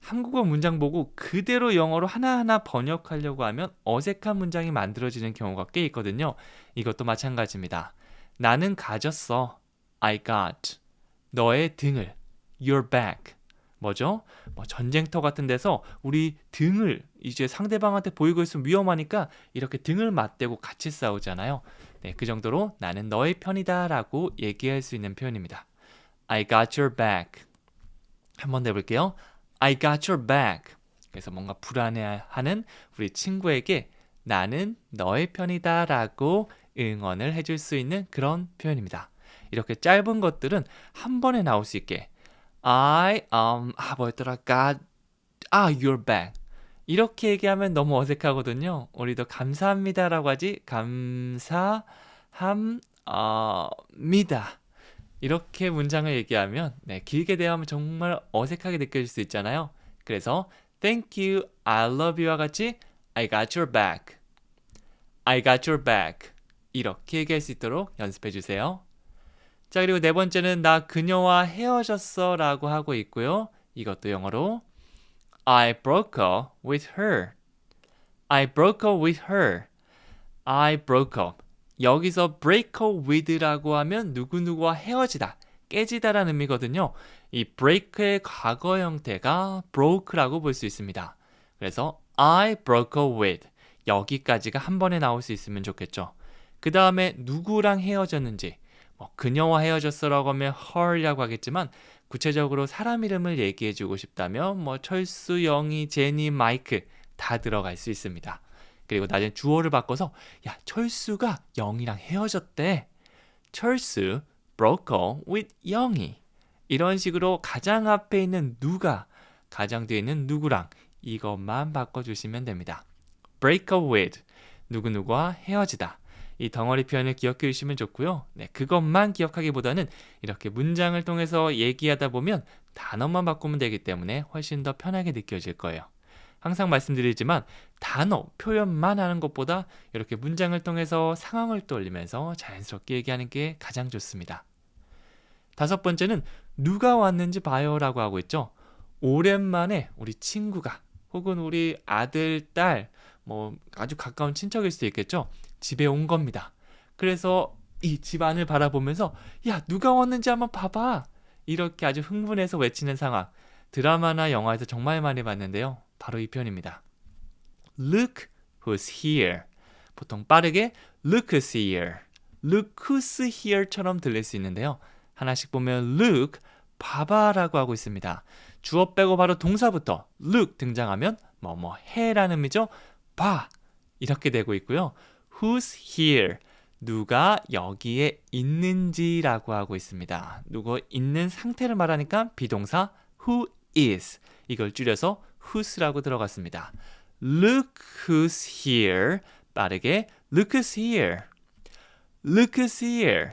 한국어 문장 보고 그대로 영어로 하나하나 번역하려고 하면 어색한 문장이 만들어지는 경우가 꽤 있거든요. 이것도 마찬가지입니다. 나는 가졌어. I got. 너의 등을. Your back. 뭐죠? 전쟁터 같은 데서 우리 등을 이제 상대방한테 보이고 있으면 위험하니까 이렇게 등을 맞대고 같이 싸우잖아요. 네, 그 정도로 나는 너의 편이다 라고 얘기할 수 있는 표현입니다. I got your back. 한 번 더 해볼게요. I got your back. 그래서 뭔가 불안해하는 우리 친구에게 나는 너의 편이다 라고 응원을 해줄 수 있는 그런 표현입니다. 이렇게 짧은 것들은 한 번에 나올 수 있게 뭐였더라? got your back. 이렇게 얘기하면 너무 어색하거든요. 우리도 감사합니다라고 하지 감사합니다. 이렇게 문장을 얘기하면 길게 대화하면 정말 어색하게 느껴질 수 있잖아요. 그래서 thank you, I love you와 같이 I got your back. I got your back. 이렇게 얘기할 수 있도록 연습해 주세요. 자, 그리고 네 번째는 나 그녀와 헤어졌어 라고 하고 있고요. 이것도 영어로 I broke up with her. I broke up with her. I broke up. 여기서 break up with라고 하면 누구누구와 헤어지다, 깨지다라는 의미거든요. 이 break의 과거 형태가 broke라고 볼 수 있습니다. 그래서 I broke up with. 여기까지가 한 번에 나올 수 있으면 좋겠죠. 그 다음에 누구랑 헤어졌는지 그녀와 헤어졌어라고 하면 her라고 하겠지만 구체적으로 사람 이름을 얘기해주고 싶다면 철수, 영희, 제니, 마이크 다 들어갈 수 있습니다. 그리고 나중에 주어를 바꿔서 야, 철수가 영희랑 헤어졌대. 철수 broke up with 영희. 이런 식으로 가장 앞에 있는 누가, 가장 뒤에 있는 누구랑 이것만 바꿔주시면 됩니다. break up with, 누구누구와 헤어지다. 이 덩어리 표현을 기억해 주시면 좋고요. 네, 그것만 기억하기보다는 이렇게 문장을 통해서 얘기하다 보면 단어만 바꾸면 되기 때문에 훨씬 더 편하게 느껴질 거예요. 항상 말씀드리지만 단어, 표현만 하는 것보다 이렇게 문장을 통해서 상황을 떠올리면서 자연스럽게 얘기하는 게 가장 좋습니다. 다섯 번째는 누가 왔는지 봐요 라고 하고 있죠. 오랜만에 우리 친구가 혹은 우리 아들, 딸, 뭐 아주 가까운 친척일 수도 있겠죠. 집에 온 겁니다. 그래서 이 집 안을 바라보면서 야, 누가 왔는지 한번 봐봐. 이렇게 아주 흥분해서 외치는 상황. 드라마나 영화에서 정말 많이 봤는데요. 바로 이 표현입니다. Look who's here. 보통 빠르게 look who's here, look who's here처럼 들릴 수 있는데요. 하나씩 보면 look, 봐봐라고 하고 있습니다. 주어 빼고 바로 동사부터 look 등장하면 뭐뭐 해라는 의미죠. 봐, 이렇게 되고 있고요. who's here, 누가 여기에 있는지라고 하고 있습니다. 누구 있는 상태를 말하니까 비동사 who is, 이걸 줄여서 who's라고 들어갔습니다. Look who's here, 빠르게 look who's here, look who's here,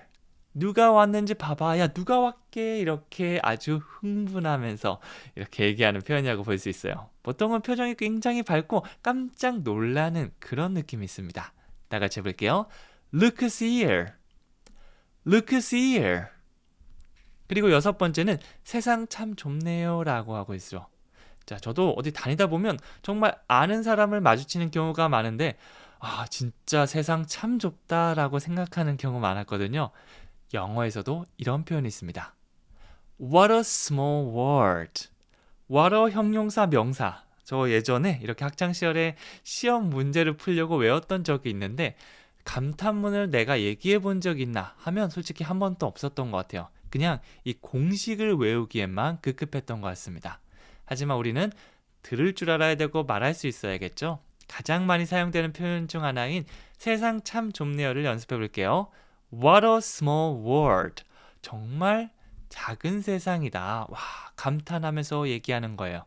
누가 왔는지 봐봐, 야 누가 왔게, 이렇게 아주 흥분하면서 이렇게 얘기하는 표현이라고 볼 수 있어요. 보통은 표정이 굉장히 밝고 깜짝 놀라는 그런 느낌이 있습니다. 다 같이 해볼게요. Look who's here, look who's here. 그리고 6번째는 세상 참 좁네요 라고 하고 있어요. 자, 저도 어디 다니다 보면 정말 아는 사람을 마주치는 경우가 많은데 아, 진짜 세상 참 좁다라고 생각하는 경우 많았거든요. 영어에서도 이런 표현이 있습니다. What a small world. What a 형용사 명사. 저 예전에 이렇게 학창시절에 시험 문제를 풀려고 외웠던 적이 있는데 감탄문을 내가 얘기해 본 적 있나 하면 솔직히 한 번도 없었던 것 같아요. 그냥 이 공식을 외우기에만 급급했던 것 같습니다. 하지만 우리는 들을 줄 알아야 되고 말할 수 있어야겠죠. 가장 많이 사용되는 표현 중 하나인 세상 참 좁네요를 연습해 볼게요. What a small world. 정말 작은 세상이다. 와, 감탄하면서 얘기하는 거예요.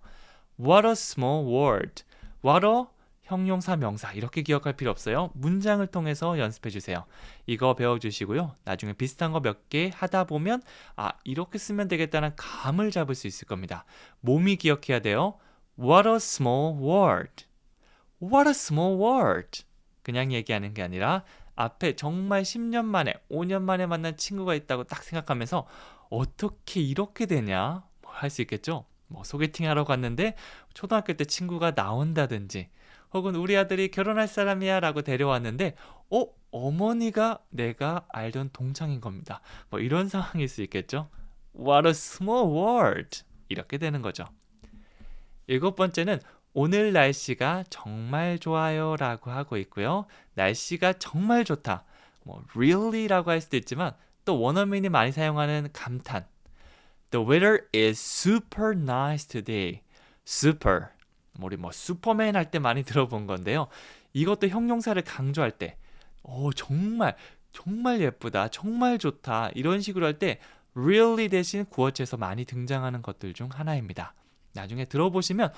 What a small world. What a 형용사 명사 이렇게 기억할 필요 없어요. 문장을 통해서 연습해 주세요. 이거 배워주시고요. 나중에 비슷한 거 몇 개 하다 보면 아, 이렇게 쓰면 되겠다는 감을 잡을 수 있을 겁니다. 몸이 기억해야 돼요. What a small world. What a small world. 그냥 얘기하는 게 아니라 앞에 정말 10년 만에 5년 만에 만난 친구가 있다고 딱 생각하면서 어떻게 이렇게 되냐 할 수 있겠죠. 뭐 소개팅하러 갔는데 초등학교 때 친구가 나온다든지 혹은 우리 아들이 결혼할 사람이야 라고 데려왔는데 어머니가 내가 알던 동창인 겁니다. 뭐 이런 상황일 수 있겠죠. What a small world. 이렇게 되는 거죠. 7번째는 오늘 날씨가 정말 좋아요 라고 하고 있고요. 날씨가 정말 좋다. 뭐 really라고 할 수도 있지만 또 원어민이 많이 사용하는 감탄. The weather is super nice today. super. 우리 뭐 슈퍼맨 할 때 많이 들어본 건데요. 이것도 형용사를 강조할 때 정말 정말 예쁘다, 정말 좋다 이런 식으로 할 때 really 대신 구어체에서 많이 등장하는 것들 중 하나입니다. 나중에 들어보시면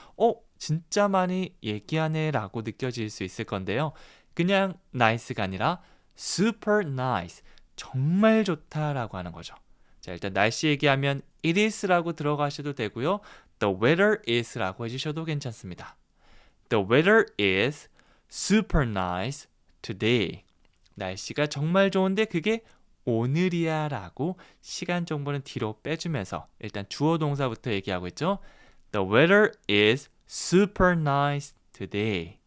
진짜 많이 얘기하네 라고 느껴질 수 있을 건데요. 그냥 nice가 아니라 super nice, 정말 좋다라고 하는 거죠. 자, 일단 날씨 얘기하면 it is라고 들어가셔도 되고요. The weather is라고 해주셔도 괜찮습니다. The weather is super nice today. 날씨가 정말 좋은데 그게 오늘이야 라고 시간 정보는 뒤로 빼주면서 일단 주어 동사부터 얘기하고 있죠. The weather is super nice today.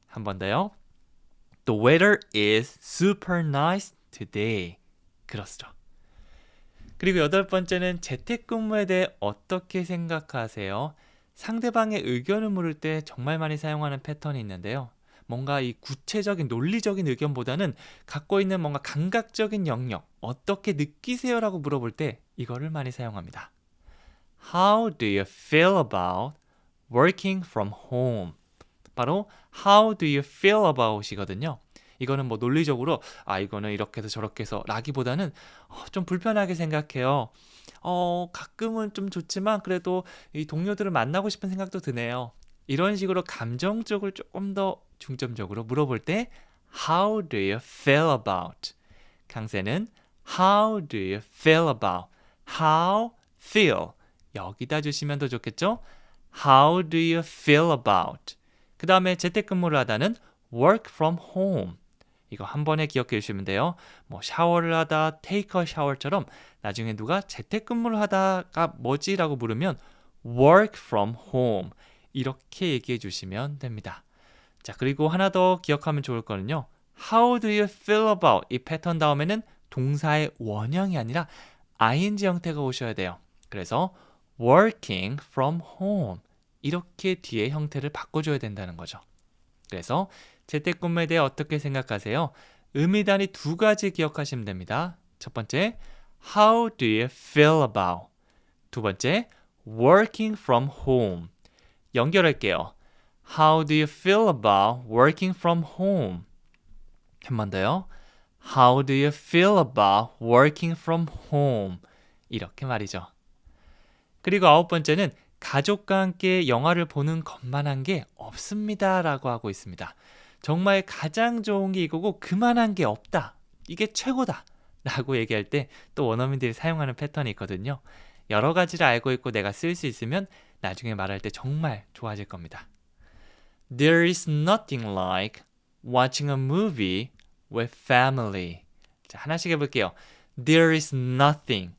한 번 더요. The weather is super nice today. 그렇죠. 그리고 8번째는 재택근무에 대해 어떻게 생각하세요? 상대방의 의견을 물을 때 정말 많이 사용하는 패턴이 있는데요. 뭔가 이 구체적인 논리적인 의견보다는 갖고 있는 뭔가 감각적인 영역, 어떻게 느끼세요? 라고 물어볼 때 이거를 많이 사용합니다. How do you feel about working from home? 바로 How do you feel about 이거든요. 이거는 뭐 논리적으로 이거는 이렇게 해서 저렇게 해서 라기보다는 좀 불편하게 생각해요. 가끔은 좀 좋지만 그래도 이 동료들을 만나고 싶은 생각도 드네요. 이런 식으로 감정적으로 조금 더 중점적으로 물어볼 때 How do you feel about? 강세는 How do you feel about? How feel 여기다 주시면 더 좋겠죠? How do you feel about? 그 다음에 재택근무를 하다는 work from home. 이거 한 번에 기억해 주시면 돼요. 뭐 샤워를 하다, take a shower처럼 나중에 누가 재택근무를 하다가 뭐지라고 물으면 work from home 이렇게 얘기해 주시면 됩니다. 자, 그리고 하나 더 기억하면 좋을 거는요. How do you feel about 이 패턴 다음에는 동사의 원형이 아니라 ing 형태가 오셔야 돼요. 그래서 working from home 이렇게 뒤에 형태를 바꿔줘야 된다는 거죠. 그래서 재택근무에 대해 어떻게 생각하세요? 의미 단위 두 가지 기억하시면 됩니다. 첫 번째, How do you feel about? 두 번째, working from home. 연결할게요. How do you feel about working from home? 한 번 더요. How do you feel about working from home? 이렇게 말이죠. 그리고 아홉 번째는 가족과 함께 영화를 보는 것만한 게 없습니다 라고 하고 있습니다. 정말 가장 좋은 게 이거고 그만한 게 없다. 이게 최고다 라고 얘기할 때 또 원어민들이 사용하는 패턴이 있거든요. 여러 가지를 알고 있고 내가 쓸 수 있으면 나중에 말할 때 정말 좋아질 겁니다. There is nothing like watching a movie with family. 자, 하나씩 해볼게요. There is nothing.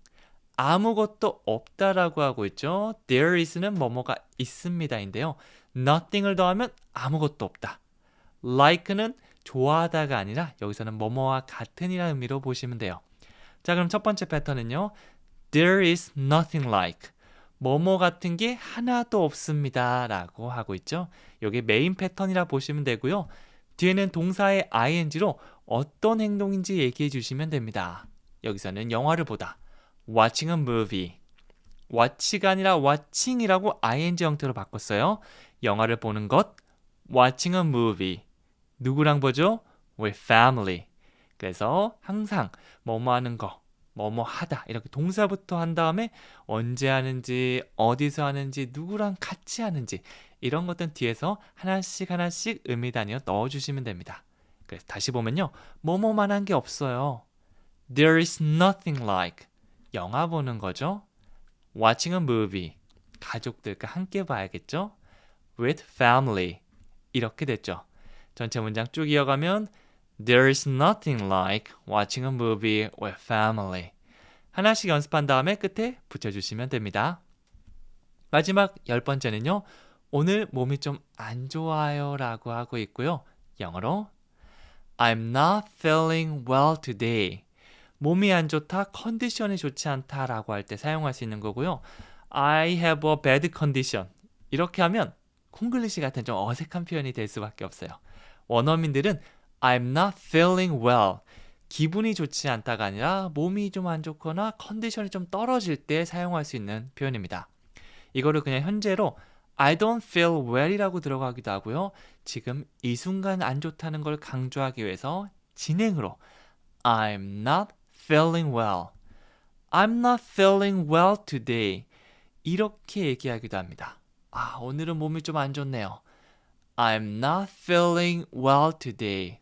아무것도 없다라고 하고 있죠. There is는 뭐뭐가 있습니다인데요. nothing을 더하면 아무것도 없다. like는 좋아하다가 아니라 여기서는 뭐뭐와 같은이라는 의미로 보시면 돼요. 자, 그럼 첫 번째 패턴은요. There is nothing like. 뭐뭐 같은 게 하나도 없습니다 라고 하고 있죠. 이게 메인 패턴이라 보시면 되고요. 뒤에는 동사의 ing로 어떤 행동인지 얘기해 주시면 됩니다. 여기서는 영화를 보다. watching a movie. watch가 아니라 watching이라고 ing 형태로 바꿨어요. 영화를 보는 것. watching a movie. 누구랑 보죠? with family. 그래서 항상 뭐뭐 하는 거, 뭐뭐 하다 이렇게 동사부터 한 다음에 언제 하는지, 어디서 하는지, 누구랑 같이 하는지 이런 것들은 뒤에서 하나씩 의미 단위로 넣어주시면 됩니다. 그래서 다시 보면요. 뭐뭐만 한 게 없어요. There is nothing like. 영화 보는 거죠. Watching a movie. 가족들과 함께 봐야겠죠. With family. 이렇게 됐죠. 전체 문장 쭉 이어가면 There is nothing like watching a movie with family. 하나씩 연습한 다음에 끝에 붙여주시면 됩니다. 마지막 10번째는요. 오늘 몸이 좀 안 좋아요 라고 하고 있고요. 영어로 I'm not feeling well today. 몸이 안 좋다, 컨디션이 좋지 않다 라고 할 때 사용할 수 있는 거고요. I have a bad condition. 이렇게 하면 콩글리시 같은 좀 어색한 표현이 될 수밖에 없어요. 원어민들은 I'm not feeling well. 기분이 좋지 않다가 아니라 몸이 좀 안 좋거나 컨디션이 좀 떨어질 때 사용할 수 있는 표현입니다. 이거를 그냥 현재로 I don't feel well이라고 들어가기도 하고요. 지금 이 순간 안 좋다는 걸 강조하기 위해서 진행으로 I'm not feeling well. I'm not feeling well today. 이렇게 얘기하기도 합니다. 아, 오늘은 몸이 좀 안 좋네요. I'm not feeling well today.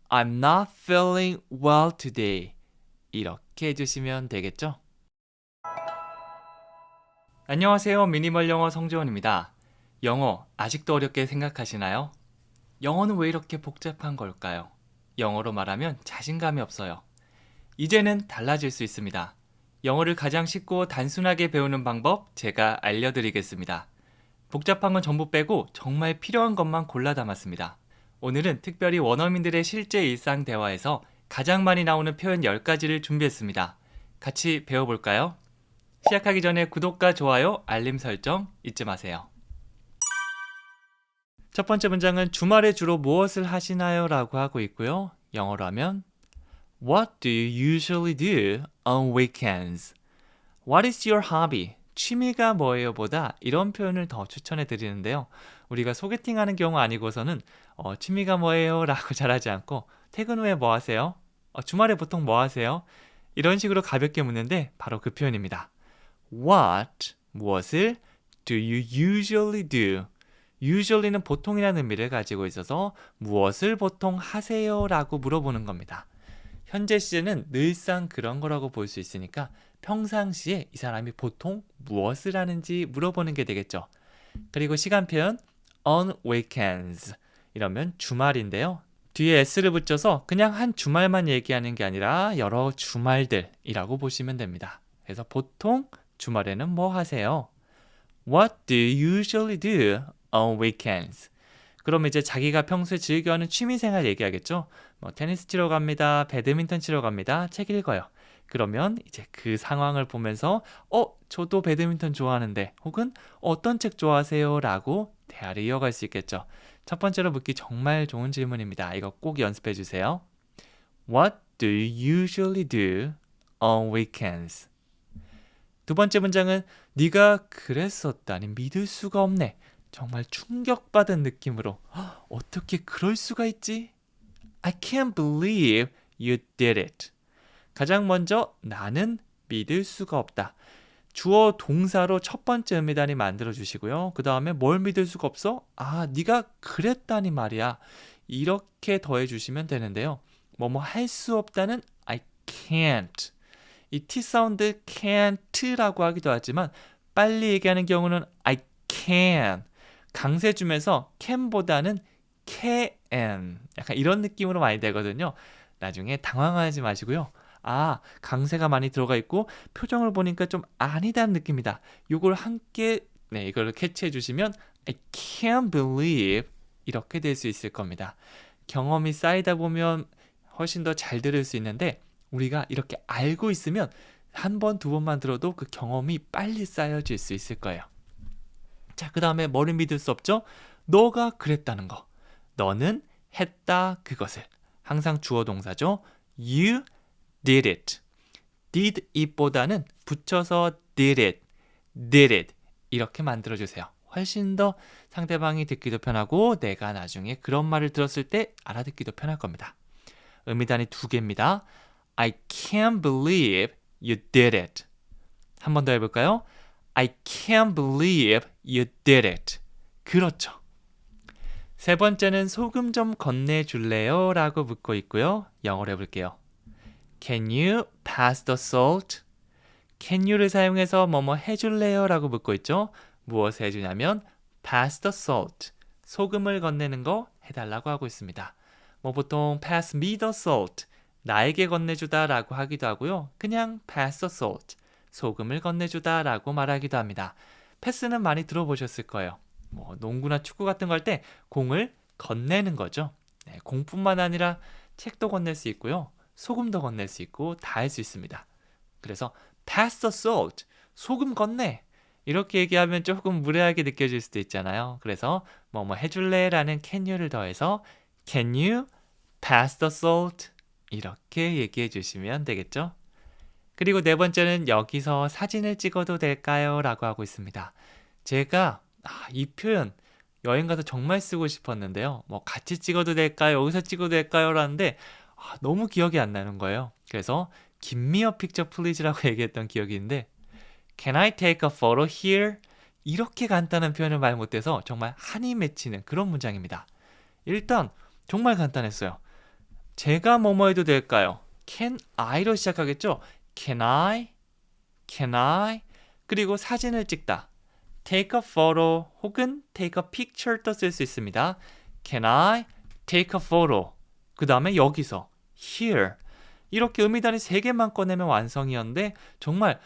I'm not feeling well today. 이렇게 해주시면 되겠죠? 안녕하세요. 미니멀 영어 성재원입니다. 영어 아직도 어렵게 생각하시나요? 영어는 왜 이렇게 복잡한 걸까요? 영어로 말하면 자신감이 없어요. 이제는 달라질 수 있습니다. 영어를 가장 쉽고 단순하게 배우는 방법 제가 알려드리겠습니다. 복잡한 건 전부 빼고 정말 필요한 것만 골라 담았습니다. 오늘은 특별히 원어민들의 실제 일상 대화에서 가장 많이 나오는 표현 10가지를 준비했습니다. 같이 배워볼까요? 시작하기 전에 구독과 좋아요, 알림 설정 잊지 마세요. 첫 번째 문장은 주말에 주로 무엇을 하시나요? 라고 하고 있고요. 영어로 하면 What do you usually do on weekends? What is your hobby? 취미가 뭐예요? 보다 이런 표현을 더 추천해 드리는데요. 우리가 소개팅하는 경우 아니고서는 취미가 뭐예요? 라고 잘하지 않고 퇴근 후에 뭐 하세요? 주말에 보통 뭐 하세요? 이런 식으로 가볍게 묻는데 바로 그 표현입니다. What, 무엇을 do you usually do? usually는 보통이라는 의미를 가지고 있어서 무엇을 보통 하세요? 라고 물어보는 겁니다. 현재 시제는 늘상 그런 거라고 볼 수 있으니까 평상시에 이 사람이 보통 무엇을 하는지 물어보는 게 되겠죠. 그리고 시간 표현 on weekends 이러면 주말인데요. 뒤에 s를 붙여서 그냥 한 주말만 얘기하는 게 아니라 여러 주말들이라고 보시면 됩니다. 그래서 보통 주말에는 뭐 하세요? What do you usually do on weekends? 그러면 이제 자기가 평소에 즐겨하는 취미생활 얘기하겠죠. 뭐 테니스 치러 갑니다. 배드민턴 치러 갑니다. 책 읽어요. 그러면 이제 그 상황을 보면서 저도 배드민턴 좋아하는데 혹은 어떤 책 좋아하세요? 라고 대화를 이어갈 수 있겠죠. 첫 번째로 묻기 정말 좋은 질문입니다. 이거 꼭 연습해 주세요. What do you usually do on weekends? 두 번째 문장은 네가 그랬었다니 믿을 수가 없네. 정말 충격받은 느낌으로 어떻게 그럴 수가 있지? I can't believe you did it. 가장 먼저 나는 믿을 수가 없다. 주어 동사로 첫 번째 의미단위 만들어 주시고요. 그 다음에 뭘 믿을 수가 없어? 네가 그랬다니 말이야. 이렇게 더해 주시면 되는데요. 뭐뭐 할 수 없다는 I can't. 이 T 사운드 can't라고 하기도 하지만 빨리 얘기하는 경우는 I can. 강세 주면서 can보다는 can. 약간 이런 느낌으로 많이 되거든요. 나중에 당황하지 마시고요. 강세가 많이 들어가 있고 표정을 보니까 좀 아니다는 느낌이다. 이걸 함께 이걸 캐치해 주시면 I can't believe 이렇게 될 수 있을 겁니다. 경험이 쌓이다 보면 훨씬 더 잘 들을 수 있는데 우리가 이렇게 알고 있으면 한 번, 두 번만 들어도 그 경험이 빨리 쌓여질 수 있을 거예요. 자, 그 다음에 뭐를 믿을 수 없죠? 너가 그랬다는 거. 너는 했다 그것을. 항상 주어 동사죠. You did it. did it보다는 붙여서 did it 이렇게 만들어주세요. 훨씬 더 상대방이 듣기도 편하고 내가 나중에 그런 말을 들었을 때 알아듣기도 편할 겁니다. 의미단위 두 개입니다. I can't believe you did it. 한 번 더 해볼까요? I can't believe you did it. 그렇죠. 세 번째는 소금 좀 건네줄래요? 라고 묻고 있고요. 영어로 해볼게요. Can you pass the salt? Can you를 사용해서 뭐뭐 해줄래요? 라고 묻고 있죠. 무엇을 해주냐면 pass the salt. 소금을 건네는 거 해달라고 하고 있습니다. 뭐 보통 pass me the salt. 나에게 건네주다 라고 하기도 하고요. 그냥 pass the salt. 소금을 건네주다 라고 말하기도 합니다. 패스는 많이 들어보셨을 거예요. 뭐 농구나 축구 같은 거 할 때 공을 건네는 거죠. 공뿐만 아니라 책도 건넬 수 있고요. 소금도 건넬 수 있고 다 할 수 있습니다. 그래서 pass the salt, 소금 건네. 이렇게 얘기하면 조금 무례하게 느껴질 수도 있잖아요. 그래서 뭐뭐 해줄래? 라는 can you를 더해서 can you pass the salt? 이렇게 얘기해 주시면 되겠죠. 그리고 네 번째는 여기서 사진을 찍어도 될까요? 라고 하고 있습니다. 제가 이 표현 여행 가서 정말 쓰고 싶었는데요. 뭐 같이 찍어도 될까요? 여기서 찍어도 될까요? 라는데 너무 기억이 안 나는 거예요. 그래서 Give me a picture please라고 얘기했던 기억이 있는데 Can I take a photo here? 이렇게 간단한 표현을 말 못해서 정말 한이 맺히는 그런 문장입니다. 일단 정말 간단했어요. 제가 뭐뭐 해도 될까요? Can I로 시작하겠죠? Can I? Can I? 그리고 사진을 찍다. Take a photo 혹은 take a picture도 쓸 수 있습니다. Can I take a photo? 그 다음에 여기서 here 이렇게 의미단위 3개만 꺼내면 완성이었는데 정말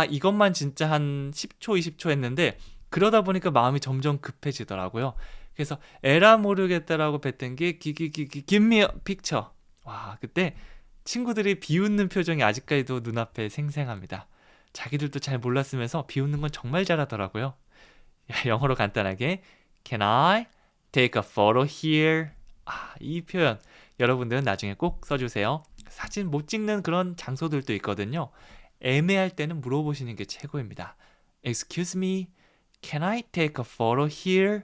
이것만 진짜 한 10초 20초 했는데 그러다 보니까 마음이 점점 급해지더라고요. 그래서 에라 모르겠다라고 뱉은 게 give me a picture. 와, 그때 친구들이 비웃는 표정이 아직까지도 눈앞에 생생합니다. 자기들도 잘 몰랐으면서 비웃는 건 정말 잘하더라고요. 영어로 간단하게 Can I take a photo here? 이 표현 여러분들은 나중에 꼭 써주세요. 사진 못 찍는 그런 장소들도 있거든요. 애매할 때는 물어보시는 게 최고입니다. Excuse me, can I take a photo here?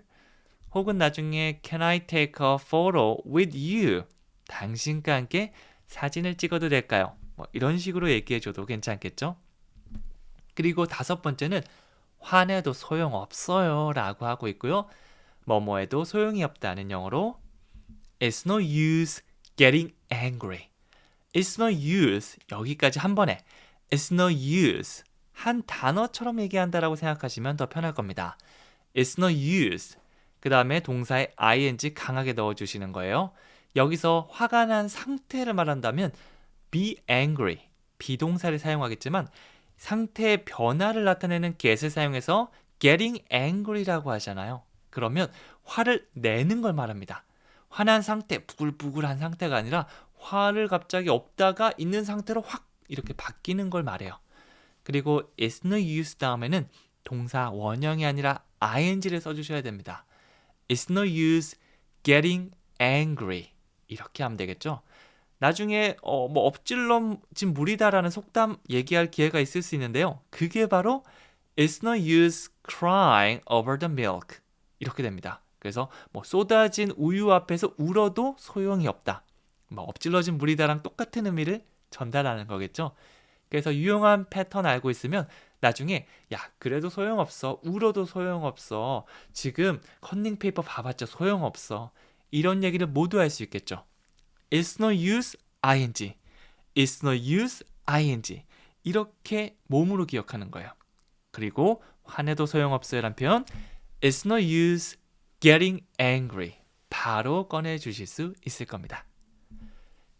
혹은 나중에 Can I take a photo with you? 당신과 함께 사진을 찍어도 될까요? 뭐 이런 식으로 얘기해줘도 괜찮겠죠? 그리고 5번째는 화내도 소용없어요 라고 하고 있고요. 뭐뭐해도 소용이 없다는 영어로 It's no use getting angry. It's no use. 여기까지 한 번에 It's no use. 한 단어처럼 얘기한다라고 생각하시면 더 편할 겁니다. It's no use. 그 다음에 동사에 ing 강하게 넣어주시는 거예요. 여기서 화가 난 상태를 말한다면 be angry. 비동사를 사용하겠지만 상태의 변화를 나타내는 get을 사용해서 getting angry라고 하잖아요. 그러면 화를 내는 걸 말합니다. 화난 상태, 부글부글한 상태가 아니라 화를 갑자기 없다가 있는 상태로 확 이렇게 바뀌는 걸 말해요. 그리고 it's no use 다음에는 동사 원형이 아니라 ing를 써주셔야 됩니다. It's no use getting angry. 이렇게 하면 되겠죠. 나중에 뭐 엎질러진 물이다라는 속담 얘기할 기회가 있을 수 있는데요. 그게 바로 It's no use crying over the milk. 이렇게 됩니다. 그래서 뭐 쏟아진 우유 앞에서 울어도 소용이 없다. 뭐 엎질러진 물이다랑 똑같은 의미를 전달하는 거겠죠. 그래서 유용한 패턴 알고 있으면 나중에 야 그래도 소용없어. 울어도 소용없어. 지금 컨닝페이퍼 봐봤자 소용없어. 이런 얘기를 모두 할 수 있겠죠. It's no use ing. It's no use ing. 이렇게 몸으로 기억하는 거예요. 그리고 화내도 소용없어요란 표현 It's no use getting angry. 바로 꺼내주실 수 있을 겁니다.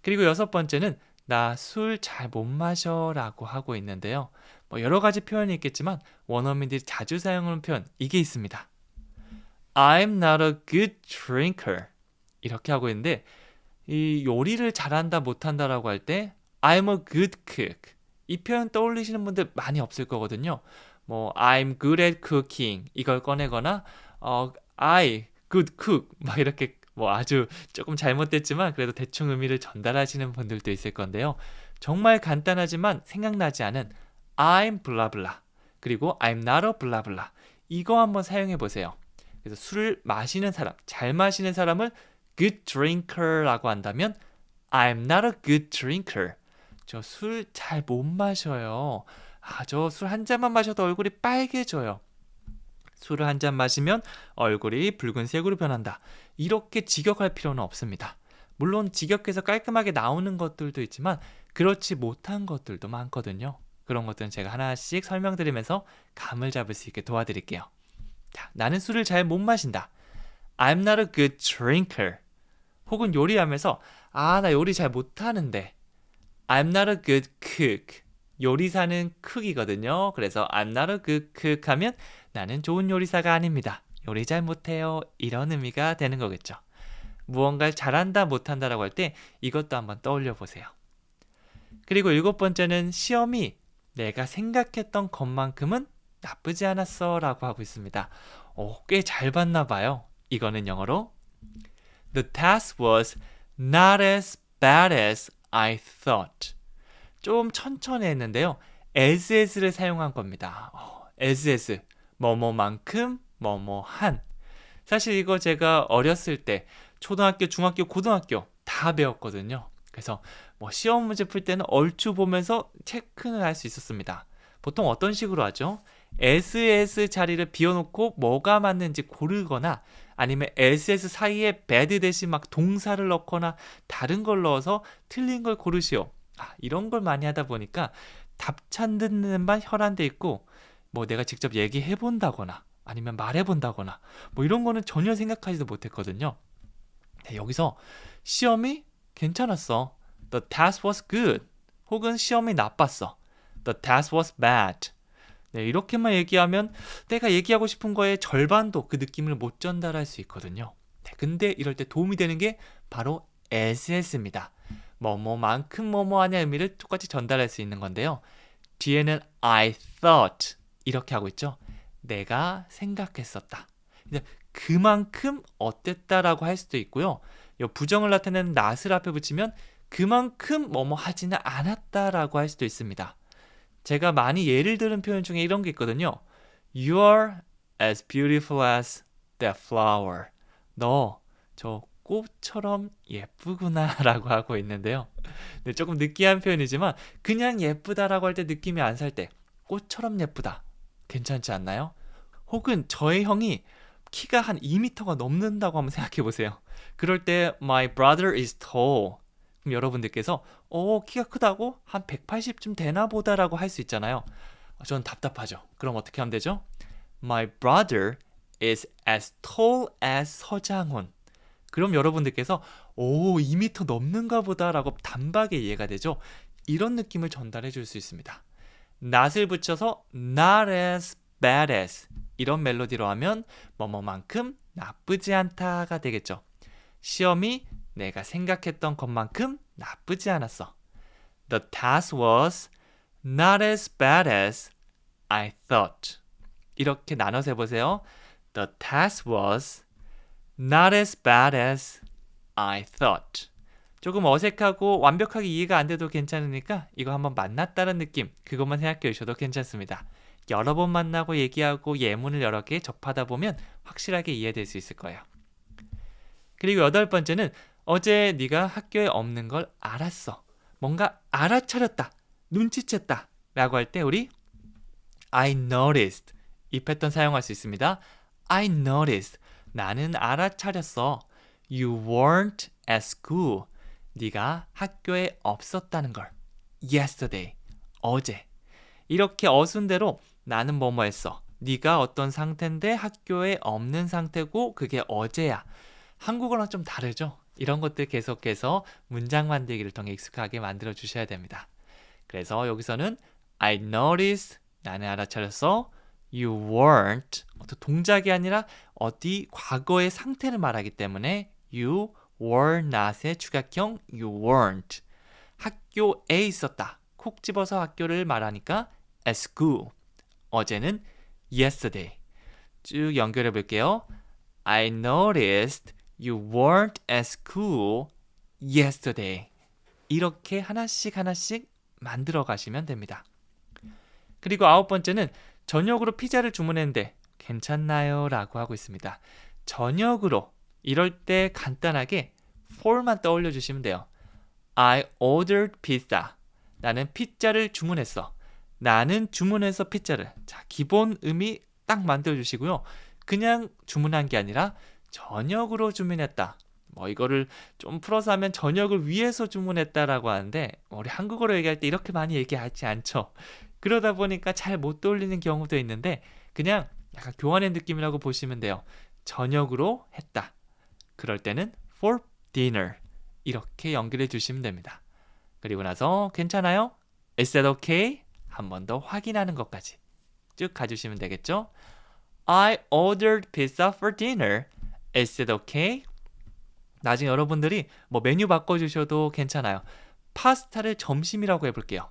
그리고 6번째는 나 술 잘 못 마셔라고 하고 있는데요. 뭐 여러 가지 표현이 있겠지만 원어민들이 자주 사용하는 표현 이게 있습니다. I'm not a good drinker. 이렇게 하고 있는데 이 요리를 잘한다 못한다라고 할 때 I'm a good cook. 이 표현 떠올리시는 분들 많이 없을 거거든요. 뭐 I'm good at cooking 이걸 꺼내거나 I good cook 막 이렇게 뭐 아주 조금 잘못됐지만 그래도 대충 의미를 전달하시는 분들도 있을 건데요. 정말 간단하지만 생각나지 않은 I'm blah blah 그리고 I'm not a blah blah 이거 한번 사용해 보세요. 그래서 술을 마시는 사람, 잘 마시는 사람을 good drinker라고 한다면 I'm not a good drinker. 저 술 잘 못 마셔요. 저 술 한 잔만 마셔도 얼굴이 빨개져요. 술을 한 잔 마시면 얼굴이 붉은색으로 변한다. 이렇게 직역할 필요는 없습니다. 물론 직역해서 깔끔하게 나오는 것들도 있지만 그렇지 못한 것들도 많거든요. 그런 것들은 제가 하나씩 설명드리면서 감을 잡을 수 있게 도와드릴게요. 자, 나는 술을 잘 못 마신다. I'm not a good drinker. 혹은 요리하면서 나 요리 잘 못하는데 I'm not a good cook. 요리사는 쿡이거든요. 그래서 I'm not a good cook 하면 나는 좋은 요리사가 아닙니다. 요리 잘 못해요. 이런 의미가 되는 거겠죠. 무언가를 잘한다 못한다라고 할 때 이것도 한번 떠올려 보세요. 그리고 7번째는 시험이 내가 생각했던 것만큼은 나쁘지 않았어 라고 하고 있습니다. 꽤 잘 봤나 봐요. 이거는 영어로 The test was not as bad as I thought. 좀 천천히 했는데요. as를 사용한 겁니다. as, 뭐뭐만큼, 뭐뭐한. 사실 이거 제가 어렸을 때 초등학교, 중학교, 고등학교 다 배웠거든요. 그래서 뭐 시험 문제 풀 때는 얼추 보면서 체크는 할 수 있었습니다. 보통 어떤 식으로 하죠? as 자리를 비워놓고 뭐가 맞는지 고르거나 아니면 as 사이에 bad 대신 막 동사를 넣거나 다른 걸 넣어서 틀린 걸 고르시오. 이런 걸 많이 하다 보니까 답 찾는 반 혈안돼 있고 뭐 내가 직접 얘기해 본다거나 아니면 말해 본다거나 뭐 이런 거는 전혀 생각하지도 못했거든요. 네, 여기서 시험이 괜찮았어. The test was good. 혹은 시험이 나빴어. The test was bad. 네, 이렇게만 얘기하면 내가 얘기하고 싶은 거의 절반도 그 느낌을 못 전달할 수 있거든요. 네, 근데 이럴 때 도움이 되는 게 바로 as입니다. 뭐뭐만큼 뭐뭐하냐 의미를 똑같이 전달할 수 있는 건데요. 뒤에는 I thought 이렇게 하고 있죠. 내가 생각했었다. 그만큼 어땠다라고 할 수도 있고요. 이 부정을 나타내는 not을 앞에 붙이면 그만큼 뭐뭐 하지는 않았다라고 할 수도 있습니다. 제가 많이 예를 들은 표현 중에 이런 게 있거든요. You are as beautiful as that flower. 너 저 꽃처럼 예쁘구나 라고 하고 있는데요. 네, 조금 느끼한 표현이지만 그냥 예쁘다라고 할 때 느낌이 안 살 때 꽃처럼 예쁘다. 괜찮지 않나요? 혹은 저의 형이 키가 한 2m가 넘는다고 한번 생각해 보세요. 그럴 때 My brother is tall. 그럼 여러분들께서 키가 크다고? 한 180쯤 되나 보다라고 할 수 있잖아요. 저는 답답하죠. 그럼 어떻게 하면 되죠? My brother is as tall as 서장훈. 그럼 여러분들께서 2m 넘는가 보다라고 단박에 이해가 되죠. 이런 느낌을 전달해 줄 수 있습니다. not을 붙여서 not as bad as 이런 멜로디로 하면 뭐뭐만큼 나쁘지 않다가 되겠죠. 시험이 내가 생각했던 것만큼 나쁘지 않았어. The task was not as bad as I thought. 이렇게 나눠서 해보세요. The task was not as bad as I thought. 조금 어색하고 완벽하게 이해가 안 돼도 괜찮으니까 이거 한번 만났다는 느낌, 그것만 생각해 주셔도 괜찮습니다. 여러 번 만나고 얘기하고 예문을 여러 개 접하다 보면 확실하게 이해될 수 있을 거예요. 그리고 8번째는 어제 네가 학교에 없는 걸 알았어. 뭔가 알아차렸다, 눈치챘다 라고 할 때 우리 I noticed 이 패턴 사용할 수 있습니다. I noticed. 나는 알아차렸어. You weren't at school. 네가 학교에 없었다는 걸. Yesterday. 어제. 이렇게 어순대로 나는 뭐뭐 했어. 네가 어떤 상태인데 학교에 없는 상태고 그게 어제야. 한국어랑 좀 다르죠? 이런 것들 계속해서 문장 만들기를 통해 익숙하게 만들어 주셔야 됩니다. 그래서 여기서는 I noticed. 나는 알아차렸어. You weren't. 어떤 동작이 아니라 어디 과거의 상태를 말하기 때문에 you were not의 추각형 you weren't. 학교에 있었다. 콕 집어서 학교를 말하니까 at school. 어제는 yesterday. 쭉 연결해 볼게요. I noticed you weren't at school yesterday. 이렇게 하나씩 만들어 가시면 됩니다. 그리고 9번째는 저녁으로 피자를 주문했는데 괜찮나요? 라고 하고 있습니다. 저녁으로 이럴 때 간단하게 for만 떠올려 주시면 돼요. I ordered pizza. 나는 피자를 주문했어. 나는 주문해서 피자를. 자, 기본 의미 딱 만들어 주시고요. 그냥 주문한 게 아니라 저녁으로 주문했다. 뭐 이거를 좀 풀어서 하면 저녁을 위해서 주문했다라고 하는데 우리 한국어로 얘기할 때 이렇게 많이 얘기하지 않죠. 그러다 보니까 잘 못 떠올리는 경우도 있는데 그냥 약간 교환의 느낌이라고 보시면 돼요. 저녁으로 했다. 그럴 때는 for dinner 이렇게 연결해 주시면 됩니다. 그리고 나서 괜찮아요? Is that okay? 한 번 더 확인하는 것까지 쭉 가주시면 되겠죠? I ordered pizza for dinner. Is that okay? 나중에 여러분들이 뭐 메뉴 바꿔주셔도 괜찮아요. 파스타를 점심이라고 해볼게요.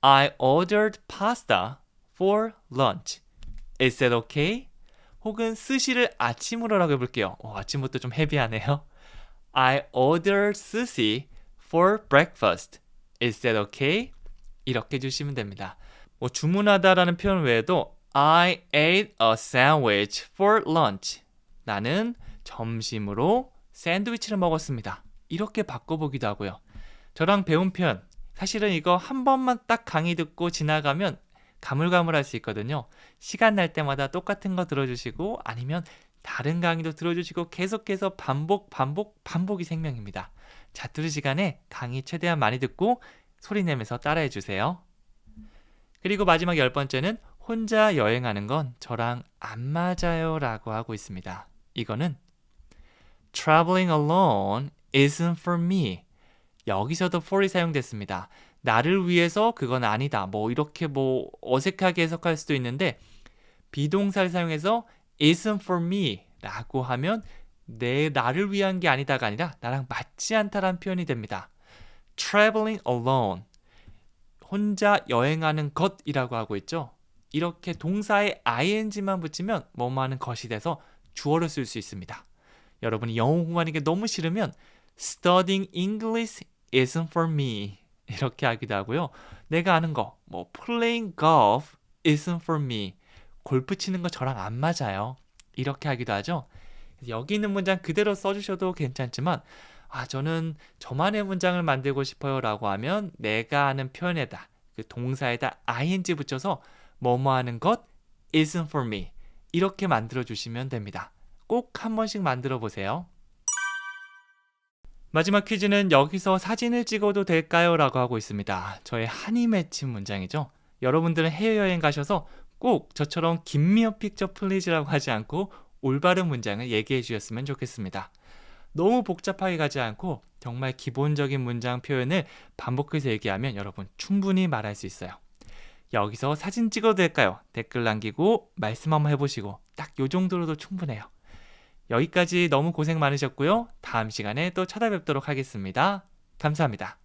I ordered pasta for lunch. Is that okay? 혹은 스시를 아침으로라고 해볼게요. 아침부터 좀 헤비하네요. I ordered sushi for breakfast. Is that okay? 이렇게 해주시면 됩니다. 뭐 주문하다라는 표현 외에도 I ate a sandwich for lunch. 나는 점심으로 샌드위치를 먹었습니다. 이렇게 바꿔보기도 하고요. 저랑 배운 표현, 사실은 이거 한 번만 딱 강의 듣고 지나가면 가물가물할 수 있거든요. 시간 날 때마다 똑같은 거 들어주시고 아니면 다른 강의도 들어주시고 계속해서 반복이 생명입니다. 자투리 시간에 강의 최대한 많이 듣고 소리 내면서 따라해 주세요. 그리고 마지막 10번째는 혼자 여행하는 건 저랑 안 맞아요 라고 하고 있습니다. 이거는 Traveling alone isn't for me. 여기서도 for이 사용됐습니다. 나를 위해서 그건 아니다. 뭐 이렇게 뭐 어색하게 해석할 수도 있는데 비동사를 사용해서 isn't for me 라고 하면 나를 위한 게 아니다가 아니라 나랑 맞지 않다라는 표현이 됩니다. Traveling alone. 혼자 여행하는 것이라고 하고 있죠. 이렇게 동사에 ing만 붙이면 뭐뭐 하는 것이 돼서 주어를 쓸 수 있습니다. 여러분이 영어 공부하는 게 너무 싫으면 Studying English isn't for me 이렇게 하기도 하고요. 내가 아는 거, 뭐 Playing golf isn't for me. 골프 치는 거 저랑 안 맞아요. 이렇게 하기도 하죠. 여기 있는 문장 그대로 써주셔도 괜찮지만 저는 저만의 문장을 만들고 싶어요 라고 하면 내가 하는 표현에다 그 동사에다 ing 붙여서 뭐뭐 하는 것 isn't for me 이렇게 만들어 주시면 됩니다. 꼭 한 번씩 만들어 보세요. 마지막 퀴즈는 여기서 사진을 찍어도 될까요? 라고 하고 있습니다. 저의 한이 맺힌 문장이죠. 여러분들은 해외여행 가셔서 꼭 저처럼 김미어 픽처 플리즈라고 하지 않고 올바른 문장을 얘기해 주셨으면 좋겠습니다. 너무 복잡하게 가지 않고 정말 기본적인 문장 표현을 반복해서 얘기하면 여러분 충분히 말할 수 있어요. 여기서 사진 찍어도 될까요? 댓글 남기고 말씀 한번 해보시고 딱 요 정도로도 충분해요. 여기까지 너무 고생 많으셨고요. 다음 시간에 또 찾아뵙도록 하겠습니다. 감사합니다.